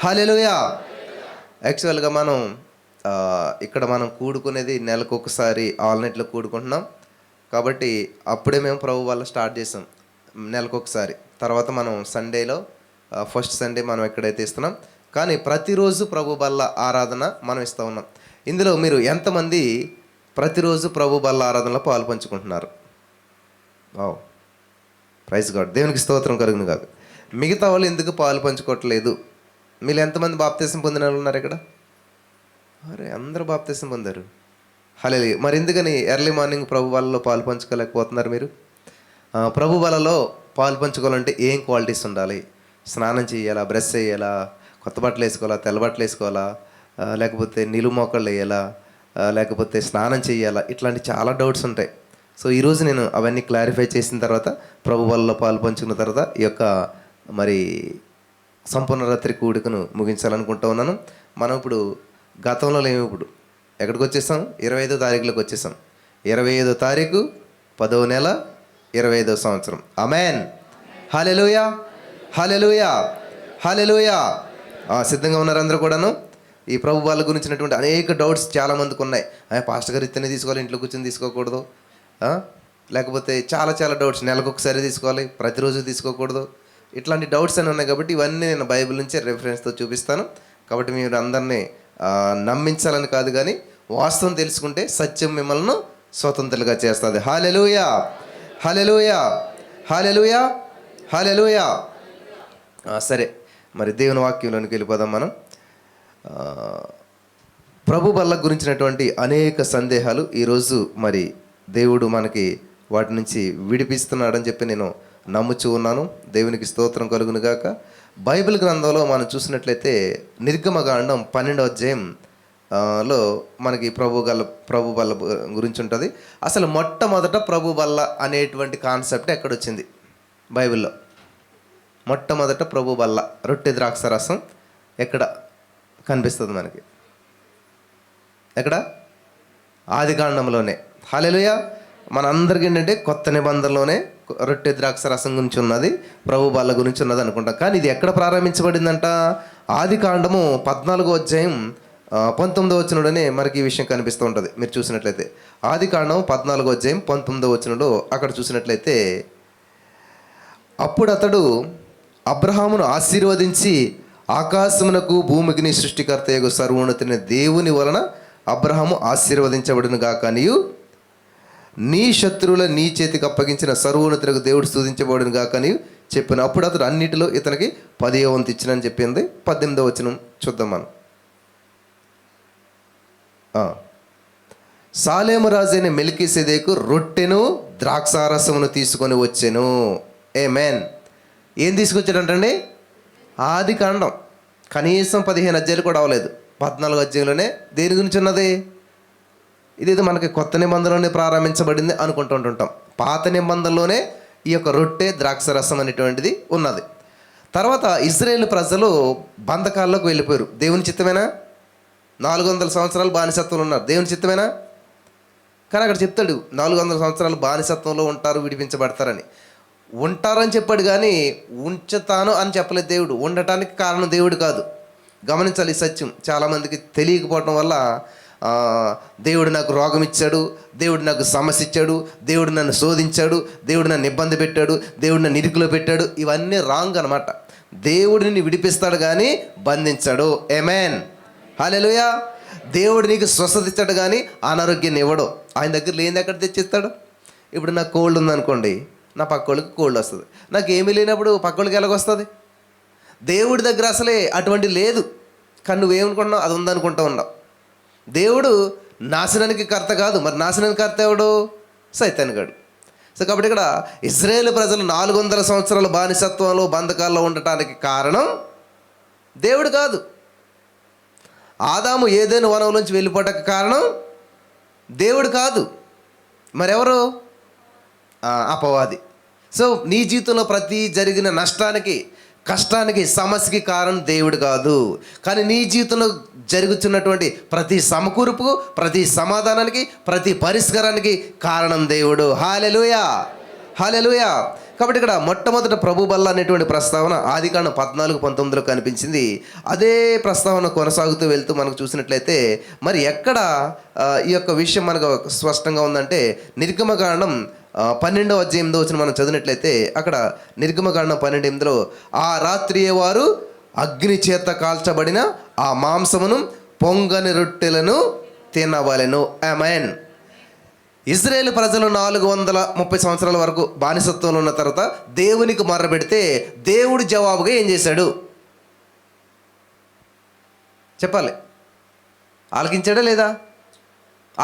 హల్లెలూయా. యాక్చువల్గా మనం ఇక్కడ మనం కూడుకునేది నెలకు ఒకసారి ఆల్నెట్లో కూడుకుంటున్నాం కాబట్టి అప్పుడే మేము ప్రభు వల్ల స్టార్ట్ చేసాం నెలకు ఒకసారి. తర్వాత మనం సండేలో ఫస్ట్ సండే మనం ఎక్కడైతే ఇస్తున్నాం, కానీ ప్రతిరోజు ప్రభు బల్ల ఆరాధన మనం ఇస్తూ ఉన్నాం. ఇందులో మీరు ఎంతమంది ప్రతిరోజు ప్రభు బల్ల ఆరాధనలో పాలు పంచుకుంటున్నారు? వావ్, ప్రైజ్ గాడ్, దేవునికి స్తోత్రం కలుగును కాదు. మిగతా వాళ్ళు ఎందుకు పాలు పంచుకోవట్లేదు? మీరు ఎంతమంది బాప్తీసం పొందిన వాళ్ళు ఉన్నారు ఇక్కడ? అరే, అందరూ బాప్తీసం పొందారు. హల్లెలూయా. మరి ఎందుకని ఎర్లీ మార్నింగ్ ప్రభు బలలో పాలు పంచుకోలేకపోతున్నారు మీరు? ప్రభు బలలో పాలు పంచుకోవాలంటే ఏం క్వాలిటీస్ ఉండాలి? స్నానం చేయాలా, బ్రష్ చేయాలా, కొత్త బట్టలు వేసుకోవాలా, తెల్ల బట్టలు వేసుకోవాలా, లేకపోతే నిలువు మోకాళ్ళు వేయాలా, లేకపోతే స్నానం చేయాలా, ఇట్లాంటి చాలా డౌట్స్ ఉంటాయి. సో ఈరోజు నేను అవన్నీ క్లారిఫై చేసిన తర్వాత ప్రభు బలలో పాలు పంచుకున్న తర్వాత ఈ యొక్క మరి సంపూర్ణ రాత్రి కూడికను ముగించాలనుకుంటూ ఉన్నాను. మనం ఇప్పుడు గతంలో లేము, ఇప్పుడు ఎక్కడికి వచ్చేసాం? 25వ తారీఖులోకి వచ్చేసాం. 25వ తారీఖు 10వ నెల 25వ సంవత్సరం. ఆమేన్. హల్లెలూయా, హల్లెలూయా, హల్లెలూయా. సిద్ధంగా ఉన్నారు అందరూ కూడాను? ఈ ప్రభు వాళ్ళ గురించినటువంటి అనేక డౌట్స్ చాలామందికి ఉన్నాయి. పాస్టర్ గారు ఇత్తనే తీసుకోవాలి, ఇంట్లో కూర్చొని తీసుకోకూడదు, లేకపోతే చాలా చాలా డౌట్స్, నెలకు ఒకసారి తీసుకోవాలి, ప్రతిరోజు తీసుకోకూడదు, ఇట్లాంటి డౌట్స్ అని ఉన్నాయి. కాబట్టి ఇవన్నీ నేను బైబిల్ నుంచే రెఫరెన్స్తో చూపిస్తాను. కాబట్టి మీరు అందరినీ నమ్మించాలని కాదు, కానీ వాస్తవం తెలుసుకుంటే సత్యం మిమ్మల్ని స్వతంత్రులుగా చేస్తుంది. హల్లెలూయా, హల్లెలూయా, హల్లెలూయా, హల్లెలూయా. సరే, మరి దేవుని వాక్యంలోనికి వెళ్ళిపోదాం మనం. ప్రభు బల్ల గురించినటువంటి అనేక సందేహాలు ఈరోజు మరి దేవుడు మనకి వాటి నుంచి విడిపిస్తున్నాడని చెప్పి నేను నమ్ముచూ ఉన్నాను. దేవునికి స్తోత్రం కలుగును గాక. బైబిల్ గ్రంథంలో మనం చూసినట్లయితే నిర్గమకాండం 12వ అధ్యాయంలో మనకి ప్రభు బల్ల గురించి ఉంటుంది. అసలు మొట్టమొదట ప్రభు బల్ల అనేటువంటి కాన్సెప్ట్ ఎక్కడొచ్చింది బైబిల్లో? మొట్టమొదట ప్రభు బల్ల, రొట్టె ద్రాక్ష రసం ఎక్కడ కనిపిస్తుంది మనకి? ఎక్కడ? ఆదికాండంలోనే. హల్లెలూయా. మనందరికీ ఏంటంటే కొత్త నిబంధనలోనే రొట్టె ద్రాక్ష రసం గురించి ఉన్నది, ప్రభు బల్ల గురించి ఉన్నది అనుకుంటాం. కానీ ఇది ఎక్కడ ప్రారంభించబడిందంట? ఆదికాండము 14వ అధ్యాయం 19వ వచనంలోనే మనకి ఈ విషయం కనిపిస్తూ ఉంటుంది. మీరు చూసినట్లయితే ఆదికాండం 14వ అధ్యాయం 19వ వచనంలో అక్కడ చూసినట్లయితే, అప్పుడు అతడు అబ్రహామును ఆశీర్వదించి ఆకాశమునకు భూమికి సృష్టికర్త యొక్క సర్వోన్నతుని దేవుని వలన అబ్రహాము ఆశీర్వదించబడును గాక నీయు, నీ శత్రువుల నీ చేతికి అప్పగించిన సర్వోన్నతులకు దేవుడు స్తుతించబడును గాక నీవు చెప్పిన. అప్పుడు అతడు అన్నిటిలో ఇతనికి 10వ వంతు ఇచ్చినని చెప్పింది. 18వ వచనం చూద్దాం మనం. సాలేము రాజైన మెల్కీసెదెకు రొట్టెను ద్రాక్షారసమును తీసుకొని వచ్చెను. ఆమేన్. ఏం తీసుకొచ్చాడంటండి? ఆది కాండం కనీసం 15 అధ్యాయులు కూడా అవ్వలేదు, 14వ అధ్యాయంలోనే దేని గురించి ఉన్నది? ఇదేదో మనకి కొత్త నిబంధనలోనే ప్రారంభించబడింది అనుకుంటూ ఉంటుంటాం. పాత నిబంధనలోనే ఈ యొక్క రొట్టె ద్రాక్ష రసం అనేటువంటిది ఉన్నది. తర్వాత ఇజ్రాయేల్ ప్రజలు బంధకాల్లోకి వెళ్ళిపోయారు. దేవుని చిత్తమేనా? 400 సంవత్సరాలు బానిసత్వంలో ఉన్నారు. దేవుని చిత్తమేనా? కానీ అక్కడ చెప్తాడు 400 సంవత్సరాలు బానిసత్వంలో ఉంటారు, విడిపించబడతారని. ఉంటారని చెప్పాడు, కానీ ఉంచుతాను అని చెప్పలేదు దేవుడు. ఉండటానికి కారణం దేవుడు కాదు. గమనించాలి ఈ సత్యం. చాలామందికి తెలియకపోవటం వల్ల దేవుడు నాకు రోగం ఇచ్చాడు, దేవుడు నాకు సమస్య ఇచ్చాడు, దేవుడు నన్ను శోధించాడు, దేవుడు నన్ను ఇబ్బంది పెట్టాడు, దేవుడు నన్ను ఇరుకులో పెట్టాడు, ఇవన్నీ రాంగ్ అనమాట. దేవుడు నిన్ను విడిపిస్తాడు కానీ బంధించాడు. ఆమేన్. హల్లెలూయా. దేవుడు నీకు స్వస్థత ఇచ్చాడు కానీ అనారోగ్యాన్ని ఇవ్వడు. ఆయన దగ్గర లేని ఎక్కడ తెచ్చిస్తాడు? ఇప్పుడు నాకు కోల్డ్ ఉందనుకోండి, నా పక్కోళ్ళకి కోల్డ్ వస్తుంది. నాకు ఏమీ లేనప్పుడు పక్కోళ్ళకి ఎలాగొస్తుంది? దేవుడి దగ్గర అసలే అటువంటి లేదు, కానీ నువ్వేమనుకుంటున్నావు? అది ఉందనుకుంటూ ఉన్నావు. దేవుడు నాశనానికి కర్త కాదు. మరి నాశనానికి కర్త ఎవడు? సైతానుగాడు. సో కాబట్టి ఇక్కడ ఇజ్రాయేల్ ప్రజలు 400 సంవత్సరాల బానిసత్వంలో బంధకాల్లో ఉండటానికి కారణం దేవుడు కాదు. ఆదాము ఏదైనా వనంలోంచి వెళ్ళిపోవటానికి కారణం దేవుడు కాదు. మరెవరు? అపవాది. సో నీ జీవితంలో ప్రతి జరిగిన నష్టానికి, కష్టానికి, సమస్యకి కారణం దేవుడు కాదు. కానీ నీ జీవితంలో జరుగుతున్నటువంటి ప్రతి సమకూర్పు, ప్రతి సమాధానానికి, ప్రతి పరిష్కారానికి కారణం దేవుడు. హల్లెలూయా, హల్లెలూయా. కాబట్టి ఇక్కడ మొట్టమొదట ప్రభు బల్ల అనేటువంటి ప్రస్తావన ఆదికాండం 14:19 కనిపించింది. అదే ప్రస్తావన కొనసాగుతూ వెళ్తూ మనకు చూసినట్లయితే మరి ఎక్కడ ఈ యొక్క విషయం మనకు స్పష్టంగా ఉందంటే నిర్గమకాండం 12వ అధ్యాయం 8వ వచనం మనం చదివినట్లయితే అక్కడ నిర్గమకాండం 12:8లో ఆ రాత్రియే వారు అగ్ని చేత కాల్చబడిన ఆ మాంసమును పొంగని రొట్టెలను తినవలెను. ఆమేన్. ఇజ్రాయేల్ ప్రజలు 430 సంవత్సరాల వరకు బానిసత్వంలో ఉన్న తర్వాత దేవునికి మొర్రపెడితే దేవుడు జవాబుగా ఏం చేశాడు చెప్పాలి? ఆలకించాడా లేదా?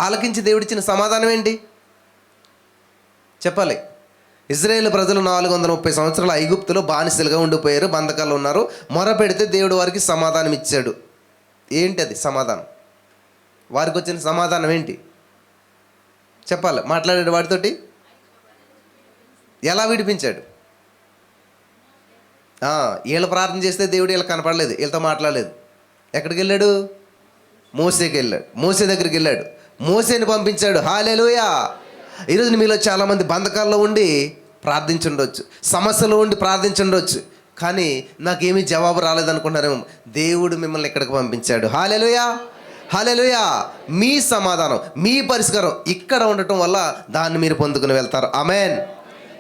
ఆలకించి దేవుడిచ్చిన సమాధానం ఏంటి చెప్పాలి? ఇజ్రాయేల్ ప్రజలు 430 సంవత్సరాలు ఐగుప్తులో బానిసలుగా ఉండిపోయారు, బంధకాల్లో ఉన్నారు. మొరపెడితే దేవుడు వారికి సమాధానం ఇచ్చాడు. ఏంటి అది సమాధానం? వారికి వచ్చిన సమాధానం ఏంటి చెప్పాలి? మాట్లాడాడు వాడితోటి. ఎలా విడిపించాడు? వీళ్ళు ప్రార్థన చేస్తే దేవుడు వీళ్ళకి కనపడలేదు, వీళ్ళతో మాట్లాడలేదు. ఎక్కడికి వెళ్ళాడు? మోసేకి వెళ్ళాడు. మోసే దగ్గరికి వెళ్ళాడు, మోసేని పంపించాడు. హల్లెలూయా. ఈరోజు మీలో చాలామంది బంధకాల్లో ఉండి ప్రార్థించుండొచ్చు, సమస్యలో ఉండి ప్రార్థించుండొచ్చు, కానీ నాకేమీ జవాబు రాలేదనుకుంటున్నారేమో. దేవుడు మిమ్మల్ని ఇక్కడికి పంపించాడు. హల్లెలూయా, హల్లెలూయా. మీ సమాధానం, మీ పరిష్కారం ఇక్కడ ఉండటం వల్ల దాన్ని మీరు పొందుకుని వెళ్తారు. ఆమేన్,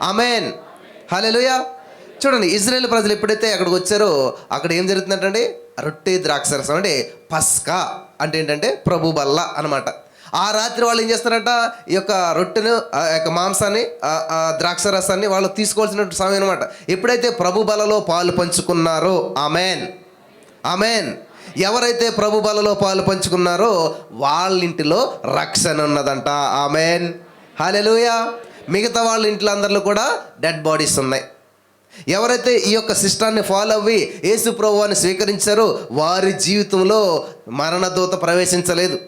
ఆమేన్, హల్లెలూయా. చూడండి, ఇజ్రాయేల్ ప్రజలు ఎప్పుడైతే అక్కడికి వచ్చారో అక్కడ ఏం జరుగుతుందంటే రొట్టె ద్రాక్షరసం అంటే పస్కా అంటే ఏంటంటే ప్రభు బల్ల అనమాట. ఆ రాత్రి వాళ్ళు ఏం చేస్తారంట, ఈ యొక్క రొట్టెను, ఆ యొక్క మాంసాన్ని, ద్రాక్షరసాన్ని వాళ్ళు తీసుకోవాల్సిన సమయం అనమాట. ఎప్పుడైతే ప్రభు బలలో పాలు పంచుకున్నారో, ఆమేన్, ఆమేన్, ఎవరైతే ప్రభు బలలో పాలు పంచుకున్నారో వాళ్ళ ఇంటిలో రక్షణ ఉన్నదంట. ఆమేన్, హల్లెలూయా. మిగతా వాళ్ళ ఇంట్లో అందరిలో కూడా డెడ్ బాడీస్ ఉన్నాయి. ఎవరైతే ఈ యొక్క సిస్టాన్ని ఫాలో అవ్వి యేసు ప్రభువుని స్వీకరించారో వారి జీవితంలో మరణదూత ప్రవేశించలేదు.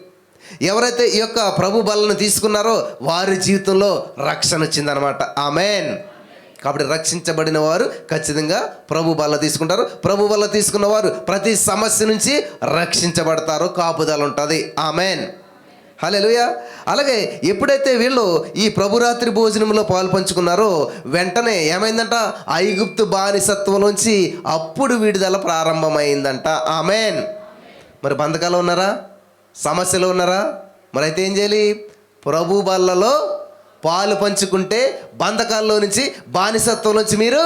ఎవరైతే ఈ యొక్క ప్రభు బలను తీసుకున్నారో వారి జీవితంలో రక్షణ వచ్చిందనమాట. ఆమేన్. కాబట్టి రక్షించబడిన వారు ఖచ్చితంగా ప్రభు బల్ల తీసుకుంటారు. ప్రభు బల్ల తీసుకున్న వారు ప్రతి సమస్య నుంచి రక్షించబడతారు, కాపుదల ఉంటుంది. ఆమేన్, హల్లెలూయా. అలాగే ఎప్పుడైతే వీళ్ళు ఈ ప్రభురాత్రి భోజనంలో పాలు పంచుకున్నారో వెంటనే ఏమైందంట, ఐగుప్తు బానిసత్వంలోంచి అప్పుడు విడుదల ప్రారంభమైందంట. ఆమేన్. మరి బంధకాలు ఉన్నారా? సమస్యలు ఉన్నారా? మరి అయితే ఏం చేయాలి? ప్రభు బల్లలో పాలు పంచుకుంటే బంధకాల్లో నుంచి, బానిసత్వం నుంచి మీరు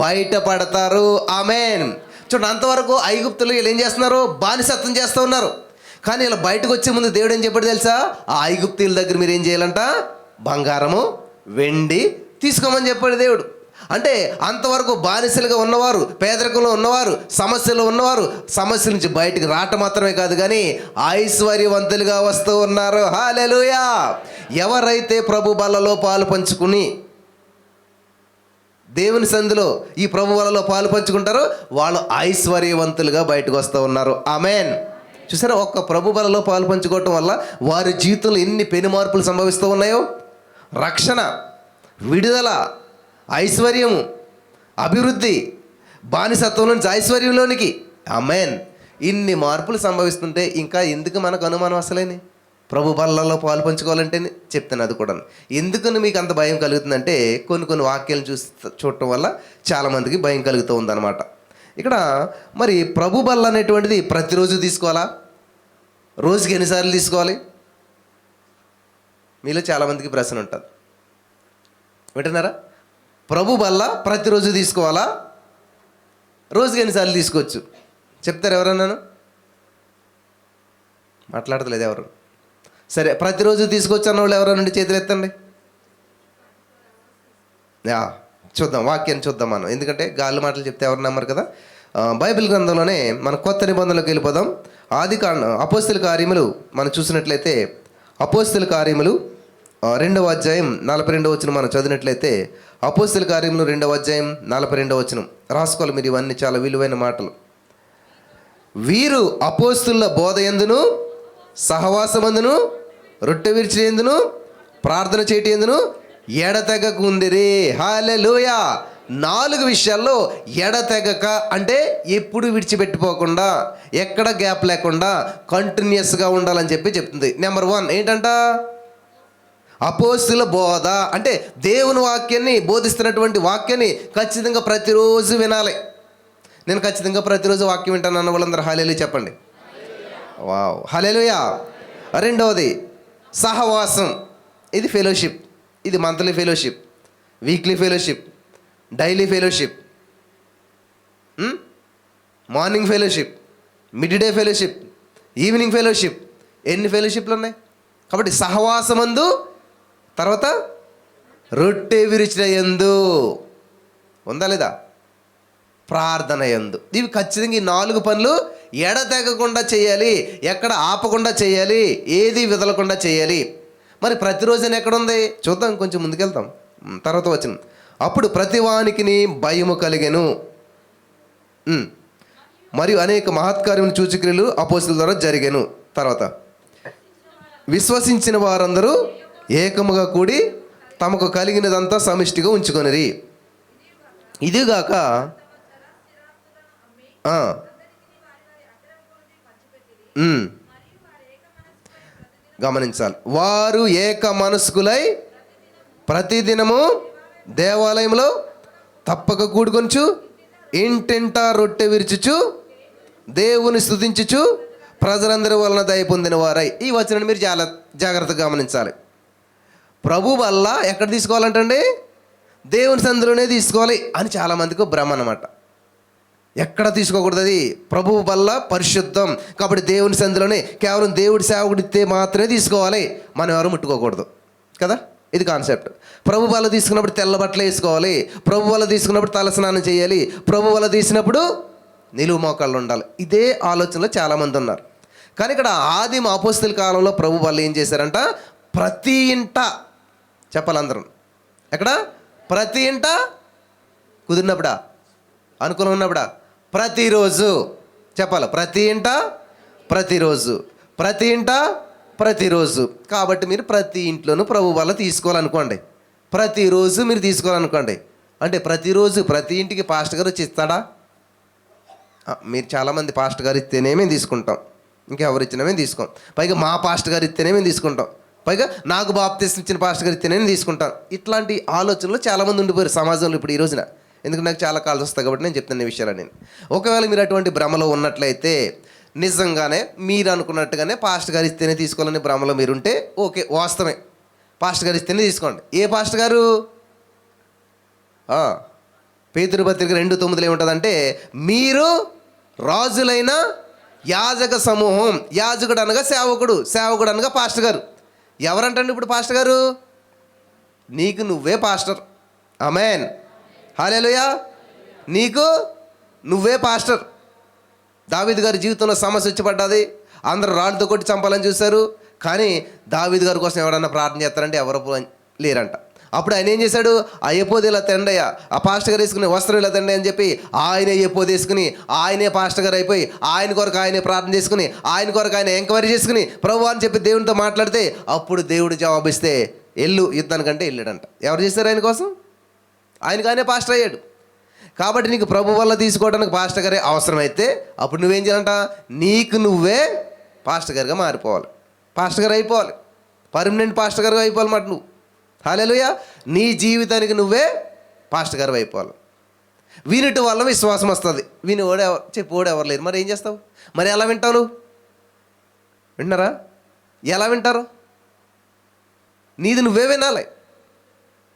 బయటపడతారు. ఆమేన్. చూడండి, అంతవరకు ఐగుప్తులు వీళ్ళు ఏం చేస్తున్నారు? బానిసత్వం చేస్తూ ఉన్నారు. కానీ ఇలా బయటకు వచ్చే ముందు దేవుడు ఏం చెప్పాడు తెలుసా? ఆ ఐగుప్తీయుల దగ్గర మీరు ఏం చేయాలంట? బంగారము, వెండి తీసుకోమని చెప్పాడు దేవుడు. అంటే అంతవరకు బానిసలుగా ఉన్నవారు, పేదరికంలో ఉన్నవారు, సమస్యలు ఉన్నవారు సమస్యల నుంచి బయటికి రావటం మాత్రమే కాదు కానీ ఐశ్వర్యవంతులుగా వస్తూ ఉన్నారు. హల్లెలూయా. ఎవరైతే ప్రభు బల్లలో పాలు పంచుకుని దేవుని సంధిలో ఈ ప్రభు బల్లలో పాలు పంచుకుంటారో వాళ్ళు ఐశ్వర్యవంతులుగా బయటకు వస్తూ ఉన్నారు. ఆమేన్. చూసారా, ఒక్క ప్రభు బల్లలో పాలు పంచుకోవటం వల్ల వారి జీవితంలో ఎన్ని పెను మార్పులు సంభవిస్తూ ఉన్నాయో. రక్షణ, విడుదల, ఐశ్వర్యము, అభివృద్ధి, బానిసత్వం నుంచి ఐశ్వర్యంలోనికి. ఆమేన్. ఇన్ని మార్పులు సంభవిస్తుంటే ఇంకా ఎందుకు మనకు అనుమానం? అసలేని ప్రభు బల్లలో పాలు పంచుకోవాలంటే చెప్తాను అది కూడా. ఎందుకని మీకు అంత భయం కలుగుతుందంటే కొన్ని వాక్యాలను చూడటం వల్ల చాలామందికి భయం కలుగుతూ ఉందన్నమాట. ఇక్కడ మరి ప్రభు బల్ల అనేటువంటిది ప్రతిరోజు తీసుకోవాలా? రోజుకి ఎన్నిసార్లు తీసుకోవాలి? మీలో చాలామందికి ప్రశ్న ఉంటుంది, వింటున్నారా? ప్రభు బల్ల ప్రతిరోజు తీసుకోవాలా? రోజుకి ఎన్నిసార్లు తీసుకోవచ్చు చెప్తారు ఎవరన్నాను? మాట్లాడతలేదు ఎవరు? సరే, ప్రతిరోజు తీసుకోవచ్చు అన్న వాళ్ళు ఎవరన్నా చేతులు ఎత్తండి. చూద్దాం, వాక్యాన్ని చూద్దాం మనం, ఎందుకంటే గాలి మాటలు చెప్తే ఎవరు నమ్మరు కదా. బైబిల్ గ్రంథంలోనే మన కొత్త నిబంధనలోకి వెళ్ళిపోదాం. అపోస్తల కార్యములు మనం చూసినట్లయితే అపోస్తల కార్యములు 2వ అధ్యాయం 42వ వచనం మనం చదివినట్లయితే అపోస్తల కార్యములు 2వ అధ్యాయం 42వ వచనం రాసుకోవాలి మీరు. ఇవన్నీ చాలా విలువైన మాటలు. వీరు అపోస్తలుల బోధయందును, సహవాసమందును, రొట్టె విరిచినందును, ప్రార్థన చేయటందును ఎడతెగక ఉందిరి. హల్లెలూయా. 4 విషయాల్లో ఎడతెగక అంటే ఎప్పుడు విడిచిపెట్టిపోకుండా, ఎక్కడ గ్యాప్ లేకుండా కంటిన్యూస్గా ఉండాలని చెప్తుంది. నెంబర్ 1 ఏంటంట? అపోస్తుల బోధ అంటే దేవుని వాక్యాన్ని బోధిస్తున్నటువంటి వాక్యాన్ని ఖచ్చితంగా ప్రతిరోజు వినాలి. నేను ఖచ్చితంగా ప్రతిరోజు వాక్యం వింటాను అన్న వాళ్ళందరూ హల్లెలూయా చెప్పండి. వావ్, హల్లెలూయా. రెండవది సహవాసం. ఇది ఫెలోషిప్. ఇది monthly fellowship, weekly fellowship, daily fellowship, morning fellowship, mid day fellowship, evening fellowship. ఎన్ని ఫెలోషిప్లు ఉన్నాయి? కాబట్టి సహవాసమందు, తర్వాత రొట్టె విరుచుట యందు ఉందా లేదా, ప్రార్థన యందు. ఇవి ఖచ్చితంగా ఈ 4 పనులు ఎడతెగకుండా చేయాలి, ఎక్కడ ఆపకుండా చేయాలి, ఏది వదలకుండా చేయాలి. మరి ప్రతిరోజున ఎక్కడుంది చూద్దాం, కొంచెం ముందుకెళ్తాం. తర్వాత వచ్చిన అప్పుడు ప్రతివానికి భయము కలిగెను, మరియు అనేక మహత్కార్యములు సూచక్రియలు అపోస్తలుల ద్వారా జరిగెను. తర్వాత విశ్వసించిన వారందరూ ఏకముగా కూడి తమకు కలిగినదంతా సమిష్టిగా ఉంచుకొనిరి. ఇదిగాక గమనించాలి, వారు ఏక మనస్కులై ప్రతిదినము దేవాలయంలో తప్పక కూడుకొనుచు ఇంటింటా రొట్టె విరుచుచు దేవుని స్తుతించుచు ప్రజలందరి వలన దయ పొందిన వారై. ఈ వచనాన్ని మీరు చాలా జాగ్రత్తగా గమనించాలి. ప్రభు వల్ల ఎక్కడ తీసుకోవాలంటండి? దేవుని సందులోనే తీసుకోవాలి అని చాలామందికి భ్రమ అన్నమాట. ఎక్కడ తీసుకోకూడదు, అది ప్రభువు వల్ల పరిశుద్ధం. కాబట్టి దేవుని సందులోనే కేవలం దేవుడి సేవకుడితే మాత్రమే తీసుకోవాలి, మనం ఎవరు ముట్టుకోకూడదు కదా. ఇది కాన్సెప్ట్. ప్రభు వల్ల తీసుకున్నప్పుడు తెల్ల బట్టలు వేసుకోవాలి, ప్రభు వల్ల తీసుకున్నప్పుడు తలస్నానం చేయాలి, ప్రభు వల్ల తీసినప్పుడు నిలువు మోకాళ్ళు ఉండాలి. ఇదే ఆలోచనలో చాలామంది ఉన్నారు. కానీ ఇక్కడ ఆదిమ అపోస్తల కాలంలో ప్రభు వల్ల ఏం చేశారంట? ప్రతి ఇంట చెప్పాలి అందరం. ఎక్కడ? ప్రతి ఇంట కుదిరినప్పుడా, అనుకూలం ఉన్నప్పుడా, ప్రతిరోజు చెప్పాలి. ప్రతి ఇంట ప్రతిరోజు, ప్రతి ఇంట ప్రతిరోజు. కాబట్టి మీరు ప్రతి ఇంట్లోనూ ప్రభు వల్ల తీసుకోవాలనుకోండి, ప్రతిరోజు మీరు తీసుకోవాలనుకోండి. అంటే ప్రతిరోజు ప్రతి ఇంటికి పాస్టర్ గారు వచ్చి ఇస్తాడా? మీరు చాలామంది పాస్టర్ గారు ఇస్తేనే మేము తీసుకుంటాం, ఇంకెవరు ఇచ్చినా మేము తీసుకోం. పైగా మా పాస్టర్ గారు ఇస్తేనే మేము తీసుకుంటాం, పైగా నాకు బాప్తిస్మం ఇచ్చిన పాస్టర్ గారు ఇస్తేనే నేను తీసుకుంటాను. ఇట్లాంటి ఆలోచనలు చాలామంది ఉండిపోయారు సమాజంలో ఇప్పుడు ఈ రోజున. ఎందుకంటే నాకు చాలా కాల్స్ వస్తాయి కాబట్టి నేను చెప్తున్న విషయాలు. నేను ఒకవేళ మీరు అటువంటి భ్రమలో ఉన్నట్లయితే, నిజంగానే మీరు అనుకున్నట్టుగానే పాస్టర్ గారు ఇస్తేనే తీసుకోవాలని భ్రమలో మీరుంటే ఓకే, వాస్తవమే, పాస్టర్ గారు ఇస్తేనే తీసుకోండి. ఏ పాస్టర్ గారు? పేతురు పత్రిక 2:9 ఏముంటుందంటే, మీరు రాజులైన యాజక సమూహం. యాజకుడు అనగా సేవకుడు, సేవకుడు అనగా పాస్టర్ గారు. ఎవరంటండి ఇప్పుడు పాస్టర్ గారు? నీకు నువ్వే పాస్టర్. ఆమేన్, హల్లెలూయా. నీకు నువ్వే పాస్టర్. దావీదు గారి జీవితంలో సమస్య వచ్చి పడ్డది, అందరూ రాళ్ళతో కొట్టి చంపాలని చూశారు. కానీ దావీదు గారి కోసం ఎవరన్నా ప్రార్థన చేస్తారంటే ఎవరు లేరంట. అప్పుడు ఆయన ఏం చేశాడు? ఆ ఎపోది ఇలా తండయ్య, ఆ పాస్టర్ గారు వేసుకుని వస్త్రం ఇలా తండి అని చెప్పి ఆయనే ఎపోది వేసుకుని ఆయనే పాస్టర్ గారు అయిపోయి ఆయన కొరకు ఆయనే ప్రార్థన చేసుకుని ఆయన కొరకు ఆయన ఎంక్వైరీ చేసుకుని ప్రభు అని చెప్పి దేవునితో మాట్లాడితే అప్పుడు దేవుడు జవాబిస్తే ఎల్లు యుద్ధానికంటే వెళ్ళాడంట. ఎవరు చేశారు ఆయన కోసం? ఆయనకు ఆయనే పాస్టర్ అయ్యాడు. కాబట్టి నీకు ప్రభు వల్ల తీసుకోవడానికి పాస్టర్ గారే అవసరమైతే అప్పుడు నువ్వేం చేయాలంట? నీకు నువ్వే పాస్టర్ గారుగా మారిపోవాలి, పాస్టర్ గారు అయిపోవాలి, పర్మనెంట్ పాస్టర్ గారుగా అయిపోవాలి మాట నువ్వు. హల్లెలూయా. నీ జీవితానికి నువ్వే పాస్టర్ గారు అయిపోవాలి. వినుట వల్ల విశ్వాసం వస్తుంది. వినివాడు చెప్పేవాడు ఎవరు లేరు, మరి ఏం చేస్తావు? మరి ఎలా వింటావు నువ్వు? వింటున్నారా? ఎలా వింటారు? నీది నువ్వే వినాలి.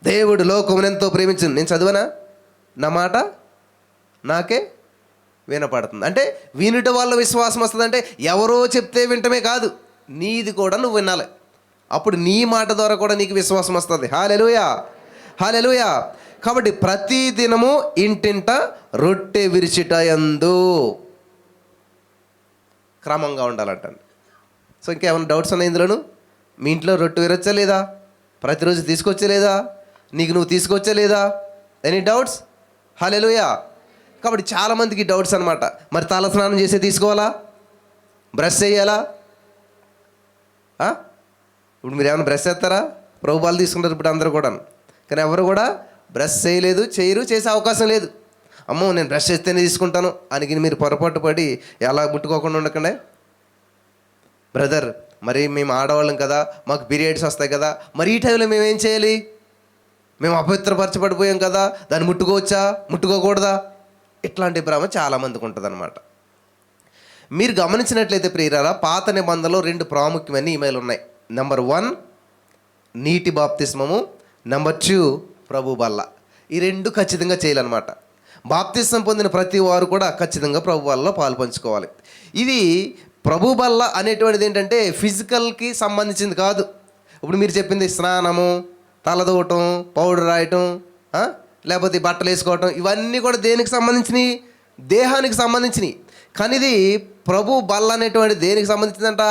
దేవుడు లోకమును ఎంతో ప్రేమించింది. నేను చదివనా? నా మాట నాకే వినపడుతుంది. అంటే వినుట వల్ల విశ్వాసం వస్తుంది. అంటే ఎవరో చెప్తే వింటమే కాదు, నీది కూడా నువ్వు వినాలి. అప్పుడు నీ మాట ద్వారా కూడా నీకు విశ్వాసం వస్తుంది. హల్లెలూయా, హల్లెలూయా. కాబట్టి ప్రతి దినము ఇంటింట రొట్టె విరుచుట యందు క్రమంగా ఉండాలంటండి. సో ఇంకేమైనా డౌట్స్ ఉన్నాయి ఇందులోను? మీ ఇంట్లో రొట్టె విరొచ్చా లేదా? ప్రతిరోజు తీసుకొచ్చా లేదా? నీకు నువ్వు తీసుకొచ్చా లేదా? Any doubts? హల్లెలూయా. కాబట్టి చాలామందికి డౌట్స్ అనమాట. మరి తల స్నానం చేసే తీసుకోవాలా? బ్రష్ చేయాలా? ఇప్పుడు మీరు ఏమైనా బ్రష్ చేస్తారా? ప్రభు వాళ్ళు తీసుకుంటారు ఇప్పుడు అందరూ కూడా. కానీ ఎవరు కూడా బ్రష్ చేయలేదు, చేయరు, చేసే అవకాశం లేదు. అమ్మో నేను బ్రష్ చేస్తేనే తీసుకుంటాను అని మీరు పొరపాటు పడి ఎలా ముట్టుకోకుండా ఉండకండి. బ్రదర్ మరి మేము ఆడవాళ్ళం కదా, మాకు పీరియడ్స్ వస్తాయి కదా, మరి ఈ టైంలో మేము ఏం చేయాలి? మేము అపవిత్రపరచబడిపోయాం కదా, దాన్ని ముట్టుకోవచ్చా, ముట్టుకోకూడదా? ఇట్లాంటి భ్రమ చాలామందికి ఉంటుంది అనమాట. మీరు గమనించినట్లయితే ప్రియులారా, పాత నిబంధనలో 2 ప్రాముఖ్యమైన ఈమెయిల్ ఉన్నాయి. నెంబర్ 1 నీటి బాప్తిస్మము, నెంబర్ 2 ప్రభు బల్ల. ఈ 2 ఖచ్చితంగా చేయాలన్నమాట. బాప్తిస్మం పొందిన ప్రతి వారు కూడా ఖచ్చితంగా ప్రభు బల్లలో పాలు పంచుకోవాలి. ఇది ప్రభు బల్ల అనేటువంటిది ఏంటంటే ఫిజికల్కి సంబంధించింది కాదు. ఇప్పుడు మీరు చెప్పింది స్నానము, తలదూవటం, పౌడర్ రాయటం, లేకపోతే బట్టలు వేసుకోవటం, ఇవన్నీ కూడా దేనికి సంబంధించినవి? దేహానికి సంబంధించినవి. కానీ ఇది ప్రభు బల్ల అనేటువంటి దేనికి సంబంధించిందంట?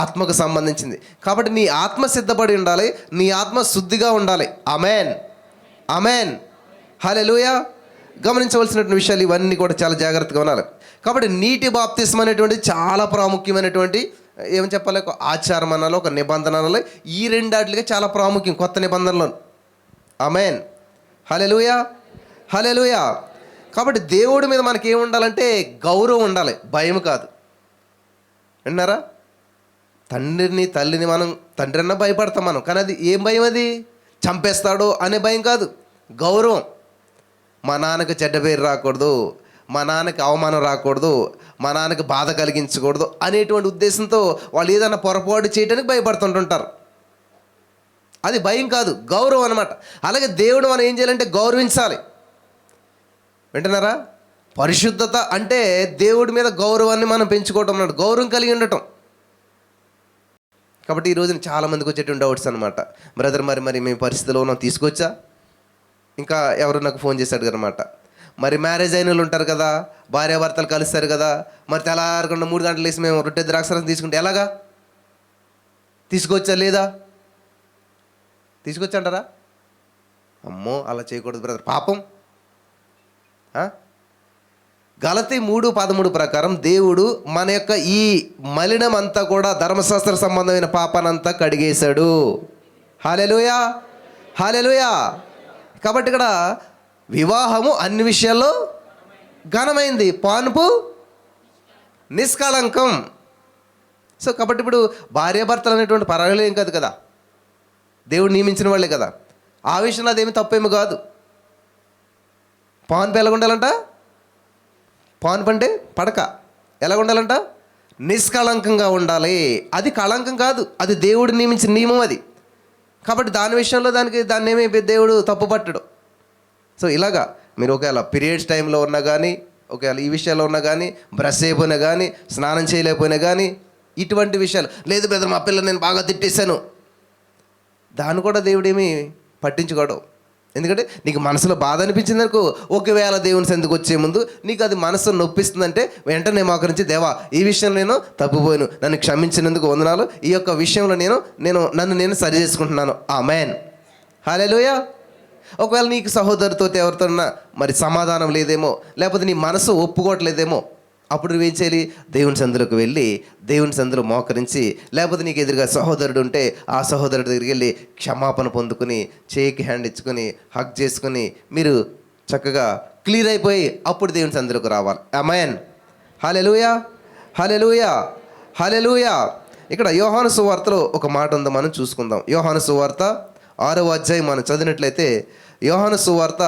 ఆత్మకు సంబంధించింది. కాబట్టి నీ ఆత్మ సిద్ధపడి ఉండాలి, నీ ఆత్మ శుద్ధిగా ఉండాలి. ఆమెన్, ఆమెన్, హల్లెలూయా. గమనించవలసినటువంటి విషయాలు ఇవన్నీ కూడా చాలా జాగ్రత్తగా ఉండాలి. కాబట్టి నీటి బాప్తిస్మం అనేటువంటిది చాలా ప్రాముఖ్యమైనటువంటి, ఏమని చెప్పాలి, ఒక ఆచారం అనాలో, ఒక నిబంధనలో. ఈ 2 చాలా ప్రాముఖ్యం కొత్త నిబంధనలో. ఆమెన్, హల్లెలూయా, హల్లెలూయా. కాబట్టి దేవుడి మీద మనకి ఏమి ఉండాలంటే గౌరవం ఉండాలి, భయం కాదు. విన్నారా? తండ్రిని తల్లిని మనం తండ్రి అన్నా భయపడతాం మనం, కానీ అది ఏం భయం? అది చంపేస్తాడో అనే భయం కాదు, గౌరవం. మా నాన్నకి చెడ్డ పేరు రాకూడదు, మా నాన్నకి అవమానం రాకూడదు, మా నాన్నకి బాధ కలిగించకూడదు అనేటువంటి ఉద్దేశంతో వాళ్ళు ఏదైనా పొరపాటు చేయడానికి భయపడుతుంటుంటారు. అది భయం కాదు, గౌరవం అనమాట. అలాగే దేవుడు మనం ఏం చేయాలంటే గౌరవించాలి. వింటున్నారా? పరిశుద్ధత అంటే దేవుడి మీద గౌరవాన్ని మనం పెంచుకోవటం అన్నట్టు, గౌరవం కలిగి ఉండటం. కాబట్టి ఈ రోజున చాలామందికి వచ్చేటువంటి డౌట్స్ అనమాట. బ్రదర్ మరి మేము పరిస్థితిలో ఉన్నాం, తీసుకొచ్చా? ఇంకా ఎవరు నాకు ఫోన్ చేశాడు అనమాట, మరి మ్యారేజ్ అయిన వాళ్ళు ఉంటారు కదా, భార్యాభర్తలు కలుస్తారు కదా, మరి తెల్లారకుండా 3 గంటలు వేసి మేము రొట్టె ద్రాక్షరసం తీసుకుంటే ఎలాగా? తీసుకొచ్చా లేదా? తీసుకొచ్చంటారా? అమ్మో, అలా చేయకూడదు బ్రదర్, పాపం. గలతీ 3:13 ప్రకారం దేవుడు మన యొక్క ఈ మలినం అంతా కూడా ధర్మశాస్త్ర సంబంధమైన పాపానంతా కడిగేశాడు. హల్లెలూయా, హల్లెలూయా. కాబట్టి ఇక్కడ వివాహము అన్ని విషయాల్లో ఘనమైంది, పానుపు నిష్కళంకం. సో కాబట్టి ఇప్పుడు భార్యాభర్తలు అనేటువంటి పర్వాలేదు ఏం కాదు కదా, దేవుడు నియమించిన వాళ్ళే కదా. ఆ విషయంలో అదేమి తప్పేమో కాదు. పాన్పు ఎలాగ ఉండాలంట? పాన్పు అంటే పడక ఎలాగ ఉండాలంట? నిష్కళంకంగా ఉండాలి. అది కళంకం కాదు, అది దేవుడు నియమించిన నియమం అది. కాబట్టి దాని విషయంలో దాన్ని ఏమీ దేవుడు తప్పు పట్టడు. సో ఇలాగా మీరు ఒకవేళ పీరియడ్స్ టైంలో ఉన్నా కానీ, ఒకవేళ ఈ విషయాల్లో ఉన్నా కానీ, బ్రష్ అయిపోయినా కానీ, స్నానం చేయలేకపోయినా కానీ, ఇటువంటి విషయాలు లేదు బ్రదర్ మా పిల్లలు నేను బాగా తిట్టేశాను, దాన్ని కూడా దేవుడేమీ పట్టించుకోడు. ఎందుకంటే నీకు మనసులో బాధ అనిపించింది అనుకో, ఒకవేళ దేవుని సందుకు వచ్చే ముందు నీకు అది మనసు నొప్పిస్తుందంటే వెంటనే మోకరించి, దేవా ఈ విషయంలో నేను తప్పిపోయాను, నన్ను క్షమించినందుకు వందనాలు, ఈ యొక్క విషయంలో నన్ను సరి చేసుకుంటున్నాను. ఆమేన్, హల్లెలూయా. ఒకవేళ నీకు సహోదరుతో ఎవరితో మరి సమాధానం లేదేమో, లేకపోతే నీ మనసు ఒప్పుకోవట్లేదేమో, అప్పుడు నువ్వేం చేయాలి? దేవుని సందులోకి వెళ్ళి దేవుని సందులో మోకరించి, లేకపోతే నీకు ఎదురుగా సహోదరుడు ఉంటే ఆ సహోదరుడి దగ్గరికి వెళ్ళి క్షమాపణ పొందుకుని, చేయికి హ్యాండ్ ఇచ్చుకొని, హగ్ చేసుకుని, మీరు చక్కగా క్లియర్ అయిపోయి అప్పుడు దేవుని సందులోకి రావాలి. ఆమేన్, హల్లెలూయా, హల్లెలూయా, హల్లెలూయా. ఇక్కడ యోహాను సువార్తలో ఒక మాట ఉందో మనం చూసుకుందాం. యోహాను సువార్త 6వ అధ్యాయం మనం చదివినట్లయితే, యోహాను సువార్త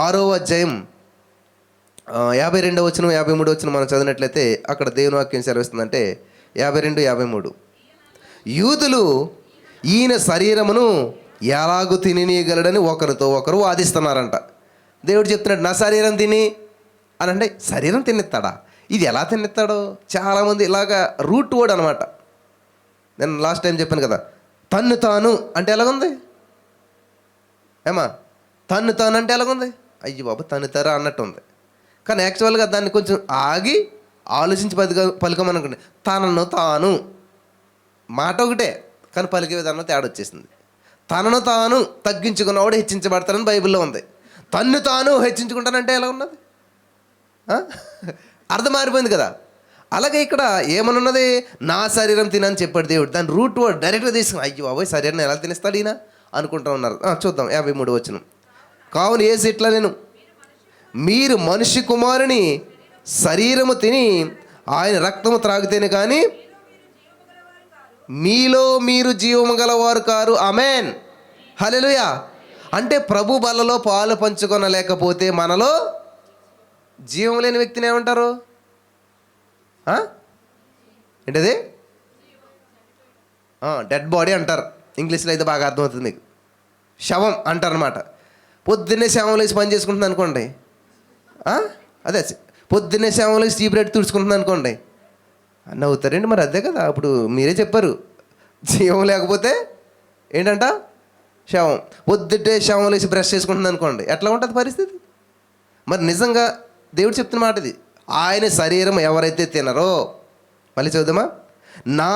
6వ అధ్యాయం 52వ వచనం 53వ వచనం మనం చదివినట్లయితే అక్కడ దేవుని వాక్యం సెలవిస్తుందంటే 52-53, యూదులు ఈయన శరీరమును ఎలాగూ తిననీయగలడని ఒకరితో ఒకరు వాదిస్తున్నారంట. దేవుడు చెప్తున్నాడు, నా శరీరం తిని అని అంటే శరీరం తిన్నిస్తాడా? ఇది ఎలా తిన్నిస్తాడో చాలామంది ఇలాగా రూట్ వర్డ్ అనమాట. నేను లాస్ట్ టైం చెప్పాను కదా, తన్ను తాను అంటే ఎలాగుంది ఏమా? తన్ను తాను అంటే ఎలాగుంది? అయ్యి బాబు తన్నుతారా అన్నట్టు ఉంది. కానీ యాక్చువల్గా దాన్ని కొంచెం ఆగి ఆలోచించి పలుకమనుకోండి. తనను తాను మాట ఒకటే, కానీ పలికే విధానంలో తేడా వచ్చేసింది. తనను తాను తగ్గించుకున్నవాడు హెచ్చించబడతానని బైబిల్లో ఉంది. తన్ను తాను హెచ్చించుకుంటానంటే ఎలా ఉన్నది? అర్థం మారిపోయింది కదా. అలాగే ఇక్కడ ఏమనున్నది? నా శరీరం తినని చెప్పాడు దేవుడు. దాని రూట్ వర్డ్ డైరెక్ట్గా తీసుకుని, అయ్యో బాబోయ్ శరీరాన్ని ఎలా తినేస్తాడు ఈయన అనుకుంటూ ఉన్నారు. చూద్దాం 53వ వచనం. కావున యేసు ఇట్లా, నేను మీరు మనిషి కుమారుని శరీరము తిని ఆయన రక్తము త్రాగితేనే కానీ మీలో మీరు జీవము గలవారు కారు. ఆమేన్, హల్లెలూయా. అంటే ప్రభు బలలో పాలు పంచుకొనలేకపోతే మనలో జీవం లేని వ్యక్తిని ఏమంటారు? ఏంటది? డెడ్ బాడీ అంటారు. ఇంగ్లీష్లో అయితే బాగా అర్థమవుతుంది మీకు. శవం అంటారు అనమాట. పొద్దున్నే శవం లేచి పని చేసుకుంటుంది అనుకోండి, అదే పొద్దున్నే శవం లేచి చీపురెట్టి తుడుచుకుంటుంది అనుకోండి, నవ్వుతారండి. మరి అదే కదా, అప్పుడు మీరే చెప్పారు, జీవం లేకపోతే ఏంటంట? శవం. పొద్దుటే శవం లేచి బ్రష్ చేసుకుంటుంది అనుకోండి, ఎట్లా ఉంటుంది పరిస్థితి? మరి నిజంగా దేవుడు చెప్తున్న మాట ఇది. ఆయన శరీరం ఎవరైతే తినరో, మళ్ళీ చదువుదామా, నా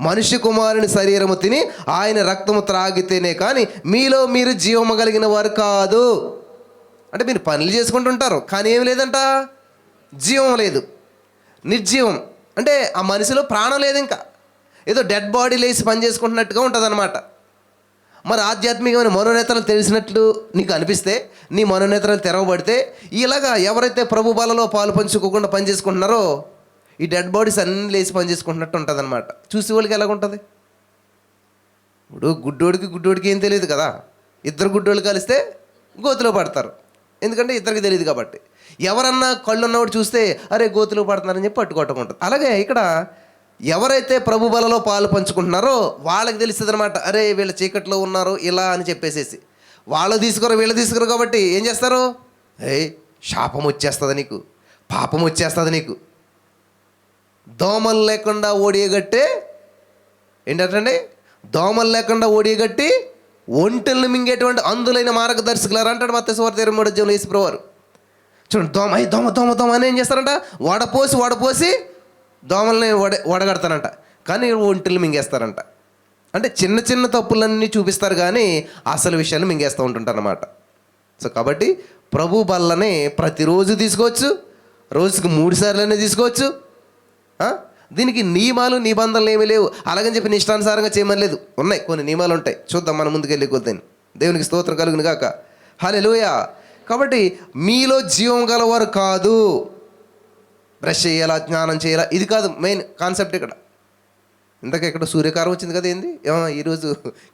మనిషి కుమారుని శరీరము తిని ఆయన రక్తము త్రాగితేనే కానీ మీలో మీరు జీవము కలిగిన వారు కాదు. అంటే మీరు పనులు చేసుకుంటుంటారు కానీ ఏమి లేదంట, జీవం లేదు, నిర్జీవం. అంటే ఆ మనిషిలో ప్రాణం లేదు, ఇంకా ఏదో డెడ్ బాడీ లేచి పని చేసుకుంటున్నట్టుగా ఉంటుంది అనమాట. మరి ఆధ్యాత్మికమైన మనోనేతలు తెలిసినట్లు నీకు అనిపిస్తే, నీ మనోనేతలు తెరవబడితే, ఇలాగా ఎవరైతే ప్రభు బలలో పాలు పంచుకోకుండా పని చేసుకుంటున్నారో ఈ డెడ్ బాడీస్ అన్నీ లేచి పని చేసుకుంటున్నట్టు ఉంటుంది అనమాట. చూసే వాళ్ళకి ఎలాగుంటుంది? ఇప్పుడు గుడ్డోడికి ఏం తెలియదు కదా. ఇద్దరు గుడ్డోళ్ళు కలిస్తే గోతిలో పడతారు, ఎందుకంటే ఇద్దరికి తెలియదు కాబట్టి. ఎవరన్నా కళ్ళు ఉన్నవాడు చూస్తే అరే గోతిలో పడుతున్నారని చెప్పి పట్టుకొట్టుకుంటుంది. అలాగే ఇక్కడ ఎవరైతే ప్రభు బలలో పాలు పంచుకుంటున్నారో వాళ్ళకి తెలుస్తుంది అనమాట, అరే వీళ్ళ చీకట్లో ఉన్నారు ఇలా అని చెప్పేసేసి. వాళ్ళు తీసుకురు వీళ్ళు తీసుకురు కాబట్టి ఏం చేస్తారు? శాపం వచ్చేస్తుంది నీకు, పాపం వచ్చేస్తుంది నీకు. దోమలు లేకుండా ఓడియగట్టే ఏంటంటే, దోమలు లేకుండా ఓడియగట్టి ఒంటెలను మింగేటువంటి అందులైన మార్గదర్శకులారు అంటాడు మత్తయి సువార్త 23 యేసుప్రభువారు. చూడండి, దోమ దోమ దోమ అని ఏం చేస్తారంట? వడపోసి దోమల్ని వడగడతానంట, కానీ ఒంటెలు మింగేస్తారంట. అంటే చిన్న చిన్న తప్పులన్నీ చూపిస్తారు కానీ అసలు విషయాలు మింగేస్తూ ఉంటుంటారు అన్నమాట. సో కాబట్టి ప్రభు బల్లని ప్రతిరోజు తీసుకోవచ్చు, రోజుకి 3 సార్లనే తీసుకోవచ్చు. దీనికి నియమాలు నిబంధనలు ఏమీ లేవు. అలాగని చెప్పి నిష్టానుసారంగా చేయమని లేదు, ఉన్నాయి కొన్ని నియమాలు ఉంటాయి. చూద్దాం మనం ముందుకెళ్ళి కొద్దాన్ని. దేవునికి స్తోత్రం కలుగును గాక, హల్లెలూయా. కాబట్టి మీలో జీవం గలవారు కాదు, బ్రష్ చేయాలా, స్నానం చేయాలా, ఇది కాదు మెయిన్ కాన్సెప్ట్ ఇక్కడ. ఇంతకు ఇక్కడ సూర్యకారం వచ్చింది కదా, ఏంది ఈరోజు